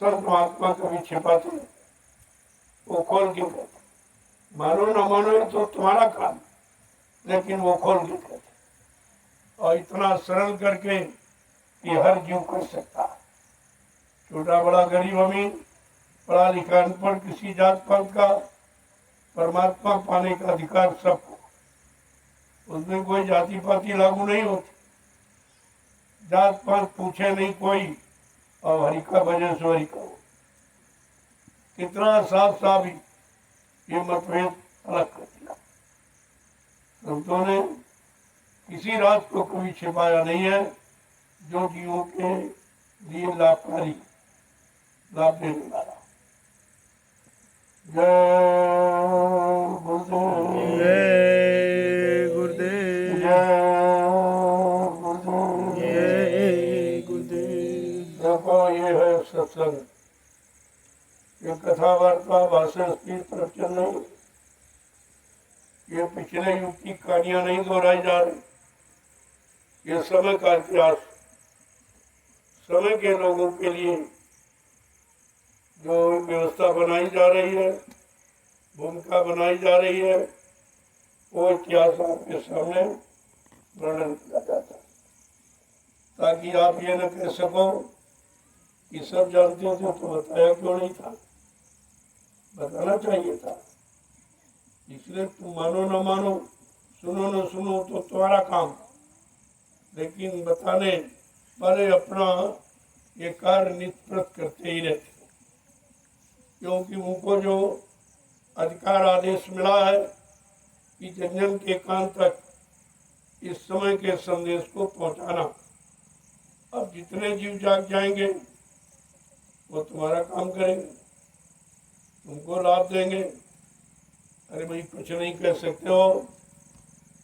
संत महात्मा कभी छिपाते नहीं, वो खोल के कहते। मानो न मानो ये तो तुम्हारा काम, लेकिन वो खोल के कहते, और इतना सरल करके कि हर जीव कर सकता। छोटा बड़ा गरीब अमीर, पढ़ा लिखा अनपढ़, किसी जात पात का, परमात्मा पाने का अधिकार सबको। उसमें कोई जाति पाति लागू नहीं होती, जात पात पूछे नहीं कोई, और हरि का भजन सो हरि करो। कितना साफ साफ ये मतभेद अलग कर दिया। संतों ने किसी रात को कभी छिपाया नहीं है, जो जीवों के लिए लाभकारी, लाभ देने वाला। जय गुरुदेव, जय गुरुदेव, जय गुरुदेव, जय गुरुदेव। देखो ये है सत्संग, ये कथा वार्ता भाषण स्पीच प्रवचन नहीं, ये पिछले युग की कहानियां नहीं दोहराई जा रही, ये समय का इतिहास, समय के लोगों के लिए जो व्यवस्था बनाई जा रही है, भूमिका बनाई जा रही है, वो इतिहास आपके सामने वर्णन किया जाता है, ताकि आप ये न कह सको कि सब जानते थे तो बताया क्यों नहीं था। बताना चाहिए था। इसलिए तुम मानो न मानो, सुनो न सुनो, तो तुम्हारा काम, लेकिन बताने वाले अपना ये कार्य निष्प्रत करते ही रहते, क्योंकि उनको जो अधिकार आदेश मिला है कि जन जन के कान तक इस समय के संदेश को पहुंचाना। अब जितने जीव जाग जाएंगे वो तुम्हारा काम करेंगे, तुमको लाभ देंगे। अरे भाई कुछ नहीं कह सकते हो,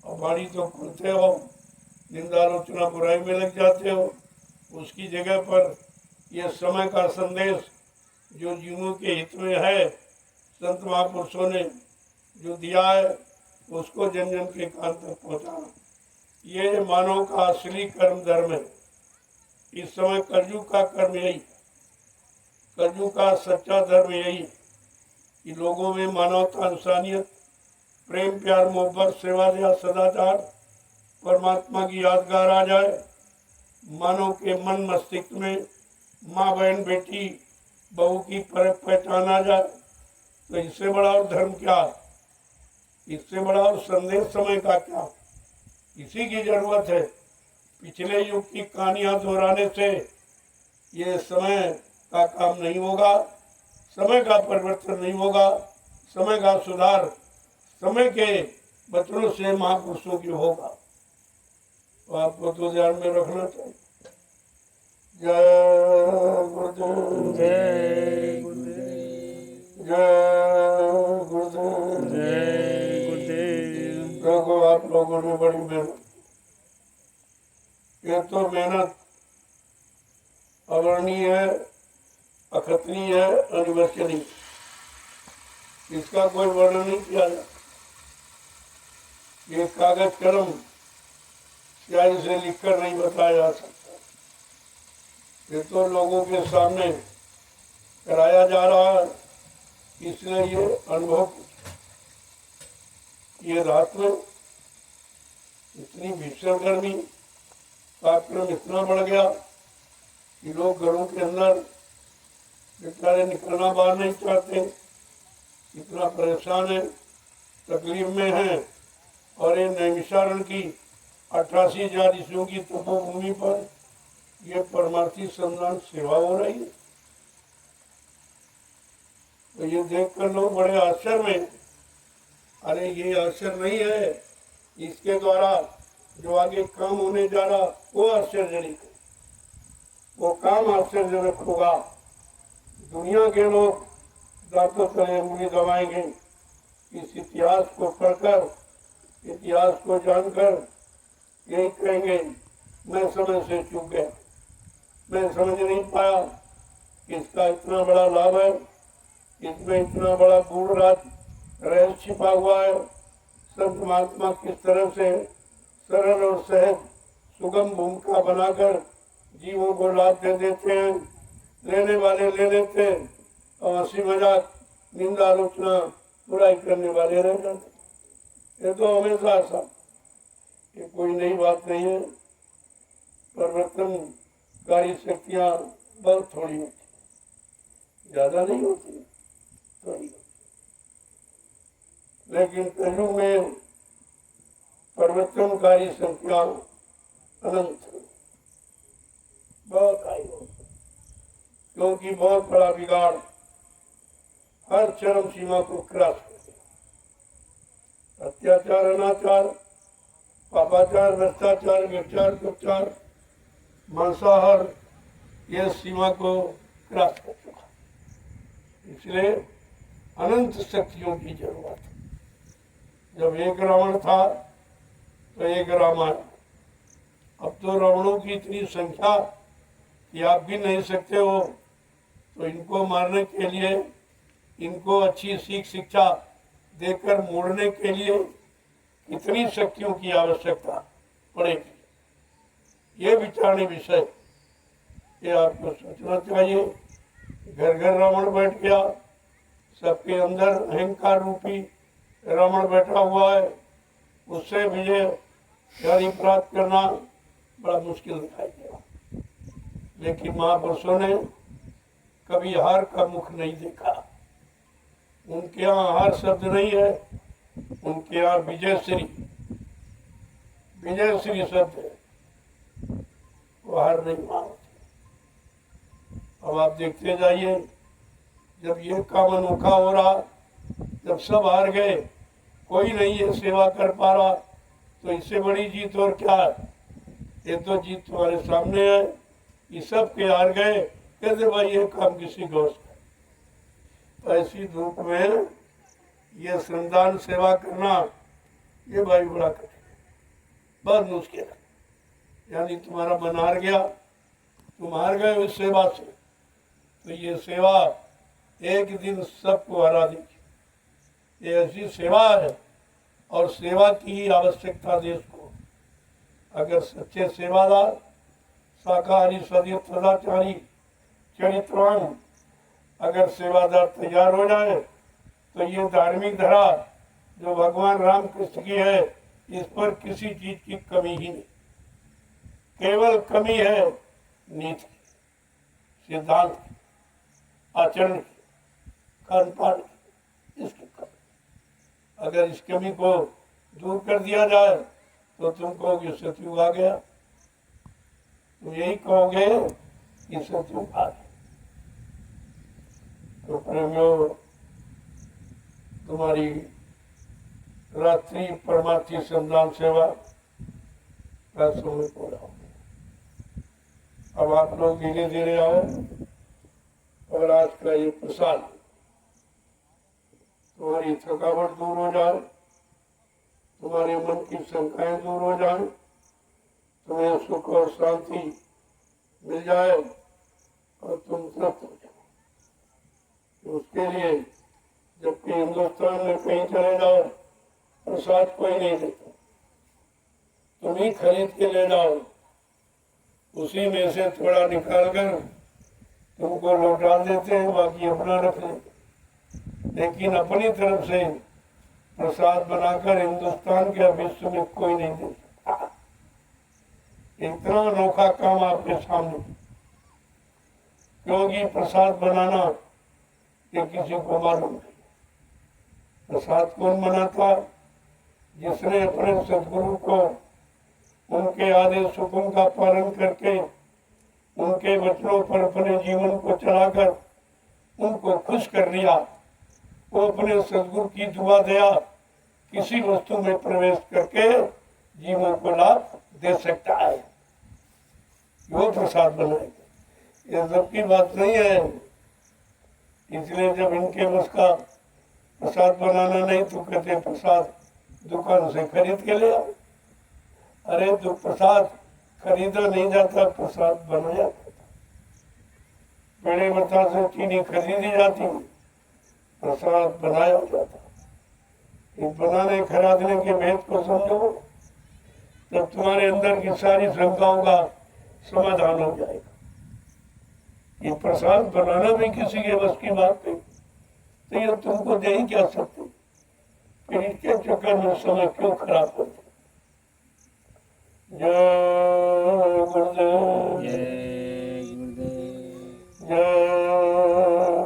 और बाड़ी तो खुलते हो, निंदा आलोचना बुराई में लग जाते हो। उसकी जगह पर यह समय का संदेश जो जीवों के हित में है, संत महापुरुषों ने जो दिया है, उसको जन जन के कान तक पहुँचाना, ये मानव का असली कर्म धर्म है। इस समय कलयुग का कर्म यही, कलयुग का सच्चा धर्म यही कि लोगों में मानवता, इंसानियत, प्रेम, प्यार, मोहब्बत, सेवा या सदाचार, परमात्मा की यादगार आ जाए। मानव के मन मस्तिष्क में माँ बहन बेटी बहू की फर्क पहचान आ जाए, तो इससे बड़ा और धर्म क्या, इससे बड़ा और संदेश समय का क्या। इसी की जरूरत है। पिछले युग की कहानियां दोहराने से ये समय का काम नहीं होगा, समय का परिवर्तन नहीं होगा, समय का सुधार समय के वचनों से महापुरुषों की होगा। तो आपको तो ध्यान में रखना चाहिए। जय गुरुदेव, जय गुरुदेव, जय गुरुदेव, जय गुरुदेव। आप लोगों ने बड़ी मेहनत की। ये तो मेहनत अवर्णीय है, अखतनीय है, अनिवर्चनीय, इसका कोई वर्णन नहीं किया जाता। ये कागज कलम स्याही से लिखकर नहीं बताया जा सकता। ये तो लोगों के सामने कराया जा रहा है, इसलिए ये अनुभव। ये रात में इतनी भीषण गर्मी, तापक्रम इतना बढ़ गया कि लोग घरों के अंदर बेचारे निकलना बाहर नहीं चाहते, इतना परेशान है, तकलीफ में है। और ये नैमिषारण्य की 88,000 ऋषियों की तपोभूमि पर यह परमार्थी संधान सेवा हो रही है। तो ये देखकर लोग बड़े आश्चर्य में, अरे ये आश्चर्य नहीं है, इसके द्वारा जो आगे काम होने जा रहा वो आश्चर्यजनक है। वो काम आश्चर्यजनक होगा। दुनिया के लोग दांतों तले उंगली दबाएंगे। इस इतिहास को पढ़कर, इतिहास को जानकर यही कहेंगे, मैं समय से चूक गया, मैं समझ नहीं पाया कि इसका इतना बड़ा लाभ है, इसमें इतना बड़ा गूढ़ रहस्य छिपा हुआ है। संत महात्मा किस तरह से सरल और सहज सुगम भूमिका बनाकर जीवों को लाभ दे देते हैं। लेने वाले ले लेते हैं और हंसी मजाक, निंदा, आलोचना, बुराई करने वाले रह जाते। ये तो हमेशा ऐसा, ये कोई नई बात नहीं है। परिवर्तनकारी शक्तियाँ बहुत थोड़ी होती, ज्यादा नहीं होती, थोड़ी। लेकिन कलयुग में परिवर्तनकारी शक्तियाँ अनंत, बहुत आई हो, क्योंकि बहुत बड़ा बिगाड़ हर चरम सीमा को क्रॉस कर दिया। अत्याचार, अनाचार, पापाचार, भ्रष्टाचार, व्यभिचार, कुचार, मांसाहार, यह सीमा को क्रॉस कर चुका। इसलिए अनंत शक्तियों की जरूरत है। जब एक रावण था तो एक राम आया। अब तो रावणों की इतनी संख्या कि आप भी नहीं सकते हो। तो इनको मारने के लिए, इनको अच्छी सीख शिक्षा देकर मोड़ने के लिए कितनी शक्तियों की आवश्यकता पड़ेगी, ये विचारणी विषय, ये आपको सोचना चाहिए। घर घर रावण बैठ गया, सबके अंदर अहंकार रूपी रावण बैठा हुआ है। उससे विजय यानी प्राप्त करना बड़ा मुश्किल दिखाई दिया। लेकिन महापुरुषों ने कभी हार का मुख नहीं देखा। उनके यहाँ हार शब्द नहीं है, उनके यहाँ विजय श्री, विजय श्री शब्द है। वो हार नहीं मानते। अब आप देखते जाइए, जब ये काम अनोखा हो रहा, जब सब हार गए, कोई नहीं है सेवा कर पा रहा, तो इससे बड़ी जीत और क्या है। ये तो जीत तुम्हारे सामने है, ये सब के हार गए, कैसे भाई ये काम किसी को। तो ऐसी धूप में ये श्रमदान सेवा करना, ये भाई बड़ा कठिन है, बहुत मुश्किल है। यानी तुम्हारा मन हार गया, तुम हार गए उस सेवा से, तो ये सेवा एक दिन सबको हरा देगी। ये ऐसी सेवा है, और सेवा की ही आवश्यकता देश को। अगर सच्चे सेवादार, शाकाहारी, सदाचारी, चरित्रवान अगर सेवादार तैयार हो जाए, तो ये धार्मिक धरा जो भगवान राम कृष्ण की है, इस पर किसी चीज की कमी ही नहीं। केवल कमी है नीति, सिद्धांत, आचरण, खान पान, इसकी कमी। अगर इस कमी को दूर कर दिया जाए तो तुम कहोगे सतयुग आ गया, तुम यही कहोगे कि सतयुग आ गया। तो प्रेमियों, तुम्हारी रात्रि परमार्थी संधान सेवा का समय पूरा हो गया। अब आप लोग धीरे धीरे आओ, और आज का ये प्रसाद तुम्हारी थकावट दूर हो जाए, तुम्हारे मन की शंकाएं दूर हो जाए, तुम्हें सुख और शांति मिल जाए और तुम तृप्त हो जाओ। उसके लिए जबकि हिंदुस्तान में कहीं चले जाओ प्रसाद कोई नहीं देता, तुम ही खरीद के ले जाओ, उसी में से थोड़ा निकाल कर तुमको लौटा देते हैं, बाकी अपना रख लेते। लेकिन अपनी तरफ से प्रसाद बनाकर हिंदुस्तान के विश्व में कोई नहीं दे सकता। इतना अनोखा काम आपके सामने, क्योंकि प्रसाद बनाना ये किसी को मालूम नहीं। प्रसाद कौन बनाता? जिसने अपने सदगुरु को उनके आदेश हुक्म का पालन करके उनके वचनों पर अपने जीवन को चलाकर उनको खुश कर लिया, वो अपने सदगुरु की दुआ दया किसी वस्तु में प्रवेश करके जीवन को लाभ दे सकता है। वो प्रसाद बनाएगा, ये सबकी बात नहीं है। इसलिए जब इनके बस का प्रसाद बनाना नहीं तो कहते प्रसाद दुकान से खरीद के ले आओ। अरे तो प्रसाद खरीदा नहीं जाता, प्रसाद बनाया जाता। बड़े बतासे चीनी खरीदी जाती, प्रसाद बनाया जाता। इस बनाने खरीदने के भेद को समझो, तब तुम्हारे अंदर की सारी शंकाओं का समाधान हो जाएगा। ये प्रसाद बनाना भी किसी के बस की बात नहीं, तो ये तुमको दे ही क्या सकते, फिर इसके चक्कर में समय क्यों खराब करते। जय गुरुदेव, जय गुरुदेव, जय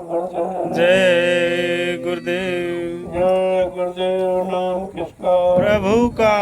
गुरुदेव, जय गुरुदेव। जय गुरुदेव। नाम किसका? प्रभु का,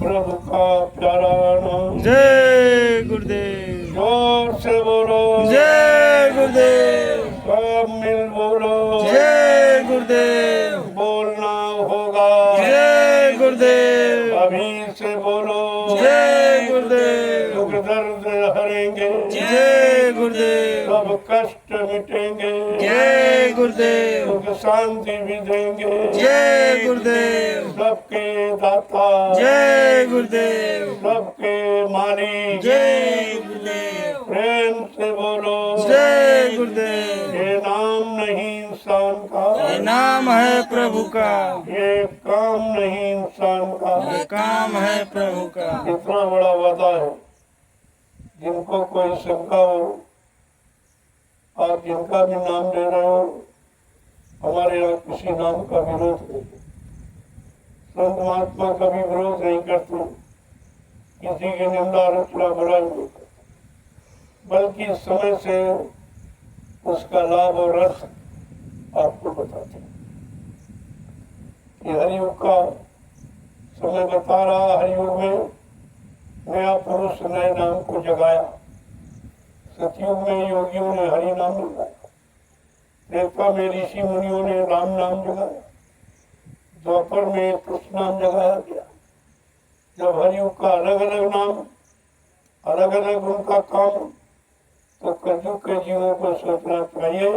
प्रभु का प्यारा नाम। जय गुरुदेव। जोर से बोलो जय गुरुदेव, सब मिल बोलो जय गुरुदेव, बोलना होगा जय गुरुदेव, अभी से बोलो जय गुरुदेव, दुख दर्द हरेंगे जय गुरुदेव, सब कष्ट मिटेंगे जय गुरुदेव, सुख शांति भी देंगे जय गुरुदेव, सबके दाता जय गुरुदेव, सबके मालिक जय गुरुदेव, प्रेम से बोलो जय गुरुदेव। ये नाम नहीं इंसान का, ये नाम है प्रभु का, ये काम नहीं इंसान का, ये काम है प्रभु का। इतना बड़ा वादा है। जिनको कोई शंका हो, आप जिनका भी नाम ले रहे हो, हमारे यहाँ किसी नाम का विरोध नहीं। संत महात्मा कभी विरोध नहीं करते, किसी की निंदा रचना बुराई नहीं करते, बल्कि समय से उसका लाभ और रस आपको बताते हैं। हरियुग का समय बता रहा, हरियुग में नया पुरुष नए नाम को जगाया। सतयुग में योगियों ने हरि नाम जगाया, त्रेता में ऋषि मुनियों ने राम नाम जगाया, द्वापर में कृष्ण नाम जगाया गया। जब हरियुग का अलग अलग नाम, अलग अलग उनका काम, तो कलयुग के जीवों को सोचना चाहिए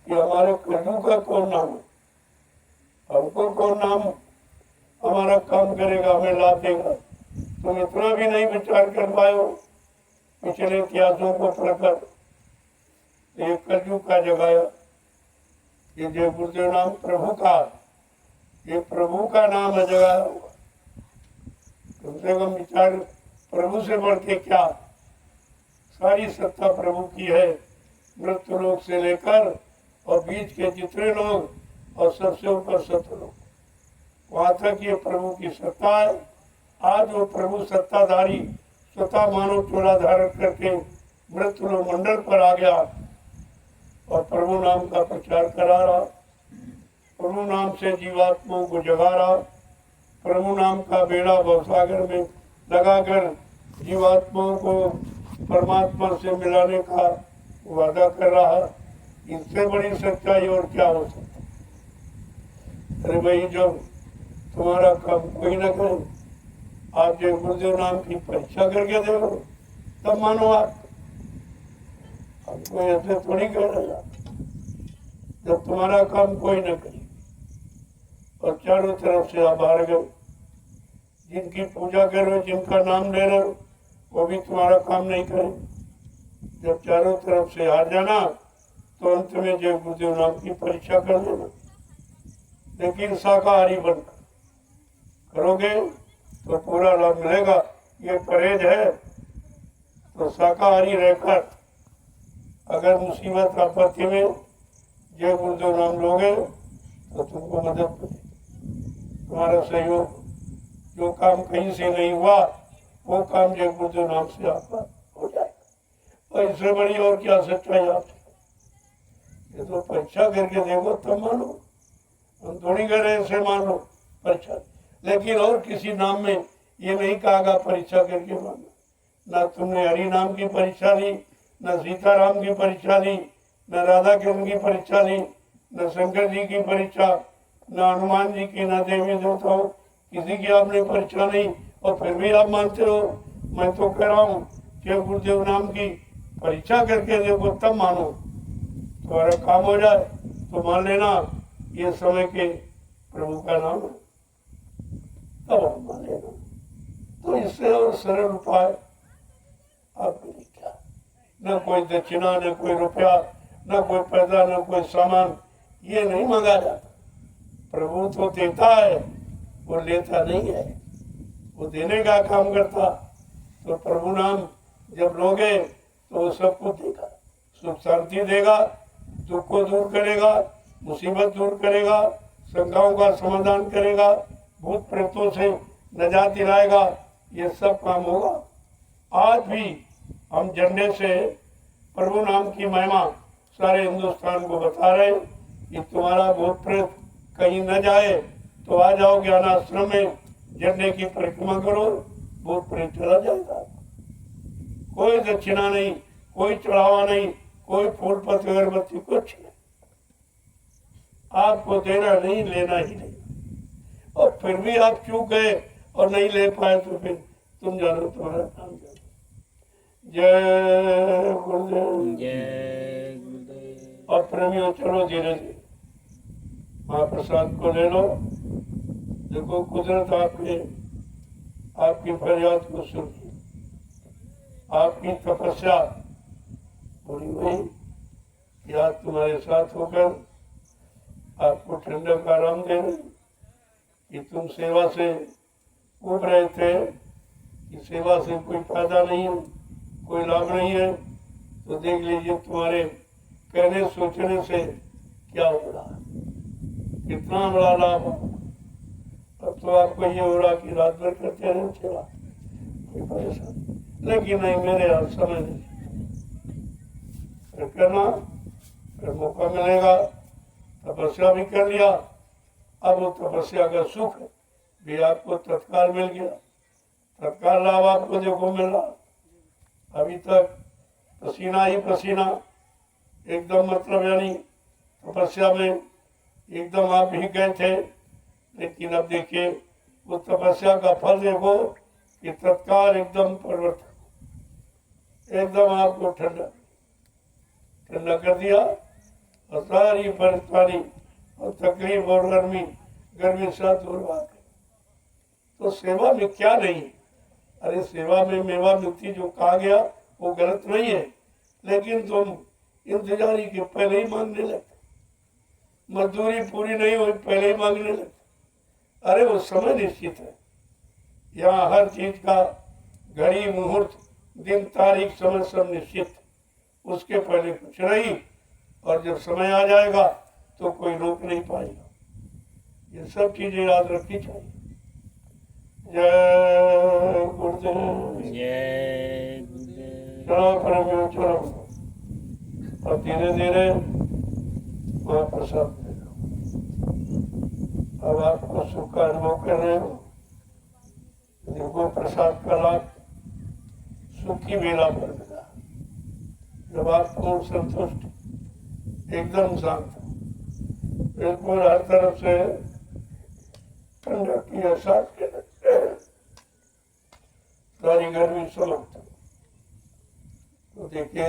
कि हमारे कलयुग का कौन नाम है, हमको कौन नाम हमारा काम करेगा, हमें लाभ देगा। तुम इतना भी नहीं विचार कर पाए हो पिछले इतिहासों को पढ़कर। ये कलयुग का जगाया, ये जय गुरुदेव नाम प्रभु का, ये प्रभु का नाम है जगाया हुआ। कम से कम विचार, प्रभु से बढ़ के क्या, सारी सत्ता प्रभु की है। मृत्यु लोक से लेकर और बीच के जितने लोग और सबसे ऊपर सत्य लोग, वहां तक ये प्रभु की सत्ता है। आज वो प्रभु सत्ताधारी स्वतः मानव चोला धारण करके मृत्यु लोक मंडल पर आ गया और प्रभु नाम का प्रचार करा रहा, प्रभु नाम से जीवात्माओं को जगा रहा, प्रभु नाम का बेड़ा भवसागर में लगाकर जीवात्माओं को परमात्मा से मिलाने का वादा कर रहा। इससे बड़ी सच्चाई और क्या हो सकती। अरे भाई, जब तुम्हारा काम कोई न करे, आप जो गुरुदेव नाम की परीक्षा करके देखो, तब मानो आप। आपको ऐसे थोड़ी कह रहा, जब तुम्हारा काम कोई न करे और चारों तरफ से आप हार गए, जिनकी पूजा कर रहे हो, जिनका नाम ले रहे हो, वो भी तुम्हारा काम नहीं करे। जब चारों तरफ से हार जाना तो अंत में जय गुरुदेव नाम की परीक्षा कर लेना। लेकिन शाकाहारी बनकर करोगे तो पूरा लाभ मिलेगा। ये परहेज है। तो शाकाहारी रहकर अगर मुसीबत आपत्ति में जय गुरुदेव नाम लोगे तो तुमको मदद मिलेगी, तुम्हारा सहयोग। जो काम कहीं से नहीं हुआ वो काम जय गुरुदेव नाम से आपका हो जाएगा। और इससे बड़ी और क्या सच्चाई आपसे? ये तो परीक्षा करके देखो तब मानो। हम थोड़ी कह रहे ऐसे मान लो परीक्षा। लेकिन और किसी नाम में ये नहीं कहा परीक्षा करके मानो। ना तुमने हरि नाम की परीक्षा ली, न सीताराम की परीक्षा ली, न राधा कृष्ण की परीक्षा ली, न शंकर जी की परीक्षा, न हनुमान जी की, न देवी देवताओं किसी की आपने परीक्षा नहीं। और फिर भी आप मानते हो। मैं तो कह रहा हूँ कि गुरुदेव नाम की परीक्षा करके देखो तब मानो। तुम्हारा काम हो जाए तो मान लेना ये समय के प्रभु का नाम है, तब आप मान लेना। तो इससे और सरल उपाय आपके लिए क्या? न कोई दक्षिणा, न कोई रुपया, न कोई पैसा, न कोई सामान, ये नहीं मांगा जाता। प्रभु तो देता है, वो लेता नहीं है। वो देने का काम करता। तो प्रभु नाम जब लोगे तो वो सब कुछ देगा, सुख शांति देगा, दुख को दूर करेगा, मुसीबत दूर करेगा, शंकाओं का समाधान करेगा, भूत प्रेतों से नजात दिलाएगा। ये सब काम होगा। आज भी हम झंडे से प्रभु नाम की महिमा सारे हिंदुस्तान को बता रहे कि तुम्हारा भूत प्रेत कहीं न जाए तो आ जाओ ज्ञान आश्रम में, झंडे की परिक्रमा करो, भूत प्रेत चला जाएगा। कोई दक्षिणा नहीं, कोई चढ़ावा नहीं, कोई फूल पत्ती अगरबत्ती, कुछ नहीं। आपको देना नहीं, लेना ही नहीं। और फिर भी आप चूक गए और नहीं ले पाए तो फिर तुम जानो तुम्हारा काम जानो। जय गुरुदेव। जय गुरुदेव। और प्रेमियों चलो धीरे धीरे महाप्रसाद को ले लो। देखो कुदरत आपने आपकी फरियाद को सुनी, आपकी तपस्या पूरी हुई कि आज तुम्हारे साथ होकर आपको ठंडक आराम दे रही कि तुम सेवा से उब रहे थे कि सेवा से कोई फायदा नहीं है, कोई लाभ नहीं है। तो देख लीजिए तुम्हारे कहने सोचने से क्या हो रहा है, कितना बड़ा लाभ हो। अब तो आपको ये हो रहा कि रात भर करते रहे सेवा, कोई परेशानी। लेकिन नहीं, मेरे यहाँ समय नहीं, फिर करना, फिर मौका मिलेगा। तपस्या भी कर लिया, अब वो तपस्या का सुख भी आपको तत्काल मिल गया, तत्काल लाभ आपको देखो मिल रहा। अभी तक पसीना ही पसीना, एकदम मतलब यानी तपस्या में एकदम आप ही गए थे। लेकिन अब देखिए वो तपस्या का फल देखो कि तत्काल एकदम परिवर्तन, एकदम आपको ठंडा ठंडा कर दिया। और सारी परेशानी और तकलीफ और गर्मी साथ दूर भाग गई। तो सेवा में क्या नहीं? अरे सेवा में मेवा मिलती जो कहा गया वो गलत नहीं है, लेकिन तुम इंतजारी के पहले ही मांगने लगते, मजदूरी पूरी नहीं हुई पहले ही मांगने लगते। अरे वो समय निश्चित है, यहाँ हर चीज का घड़ी मुहूर्त दिन तारीख समय सब निश्चित, उसके पहले कुछ नहीं। और जब समय आ जाएगा तो कोई रोक नहीं पाएगा। ये सब चीजें याद रखनी चाहिए। जय गुरुदेव। जय गुरुदेव। चलो प्रेमियों चलो, और धीरे धीरे महाप्रसाद ले लो। अब आपको सुख का अनुभव कर रहे हो। देखो प्रसाद का लाभ सुख की बेला पर मिला। जब आप पूर्ण संतुष्ट, एकदम शांत, बिल्कुल हर तरफ से ठंडक की एहसास के सारी गर्मी समाप्त। तो देखिए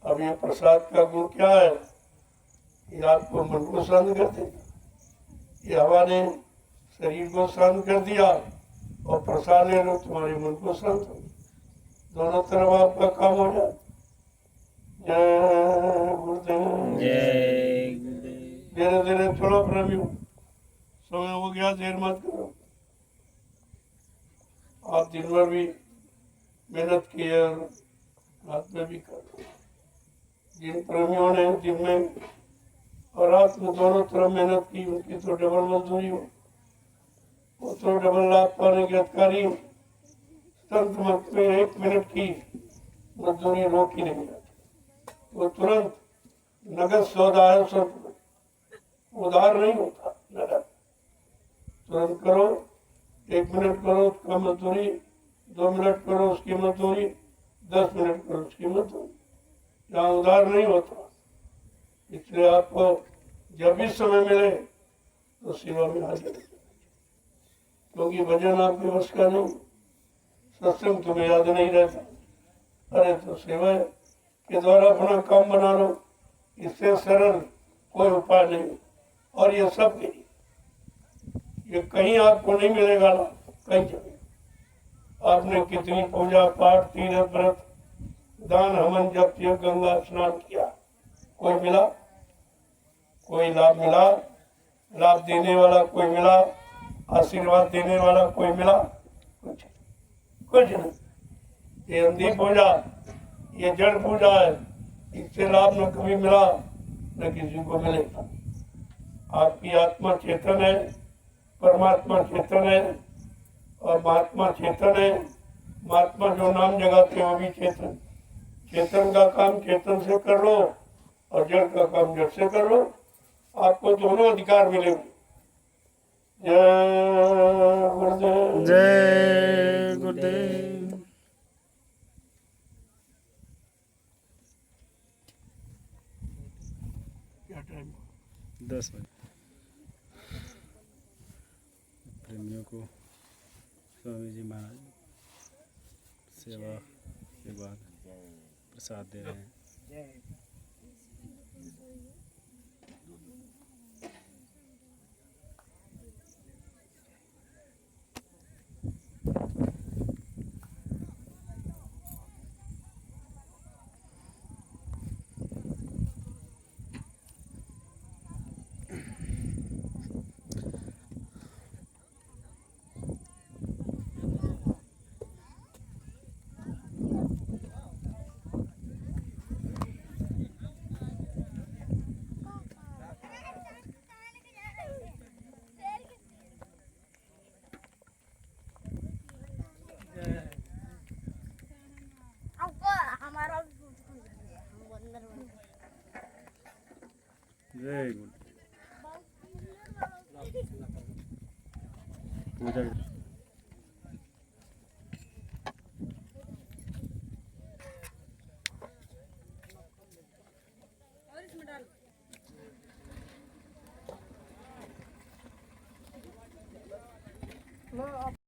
अब ये प्रसाद का गुण क्या है? ये आपको मन को शांत कर देगा। ये हवा ने शरीर को शांत कर दिया, और प्रसाद ले लो, तुम्हारे मन को शांत हो, दोनों तरफ आपका काम हो जाए। जय गुरुदेव। जय गुरुदेव। धीरे धीरे चलो प्रेमियों, समय हो गया, देर मत करो। आप दिन भर भी मेहनत की है और रात में भी करो। जिन प्रेमियों ने दिन में और रात में दोनों तरफ मेहनत की, उनकी तो डबल मजदूरी हो, वो तो डबल लाभ पाने के अधिकारी। संत मत में 1 मिनट की मजदूरी रोक ही नहीं जाती, वो तुरंत नगद सौदा है, सब उधार नहीं होता, नगद तुरंत करो। 1 मिनट करो उसका मजदूरी, 2 मिनट करो उसकी मजदूरी, 10 मिनट करो उसकी मजदूरी, यहाँ उधार नहीं होता। इसलिए आपको जब भी समय मिले तो सेवा में हाजिर, क्योंकि भजन आपके वश का नहीं, सत्संग तुम्हें याद नहीं रहता। अरे तो सेवा के द्वारा अपना काम बना लो, इससे सरल कोई उपाय नहीं। और ये सब के लिए, ये कहीं आपको नहीं मिलेगा ना, कहीं जगह। आपने कितनी पूजा पाठ, तीर्थ व्रत, दान हवन, जप, गंगा स्नान किया, कोई मिला? कोई लाभ मिला? लाभ देने वाला कोई मिला? आशीर्वाद देने वाला कोई मिला? कुछ नहीं। ये अंधी पूजा, ये जड़ पूजा है, इससे लाभ न कभी मिला न किसी को मिलेगा। आपकी आत्मा चेतन है, परमात्मा चेतन है और महात्मा चेतन है। महात्मा जो नाम जगाते हैं वो भी चेतन। चेतन का काम चेतन से कर लो और जड़ का काम जड़ से कर लो, आपको दोनों अधिकार मिलेंगे। जय गुरुदेव। जय गुरुदेव। क्या टाइम? 10 बजे। प्रेमियों को स्वामी जी महाराज सेवा के बाद प्रसाद दे रहे हैं। जय गुरुदेव। पूजा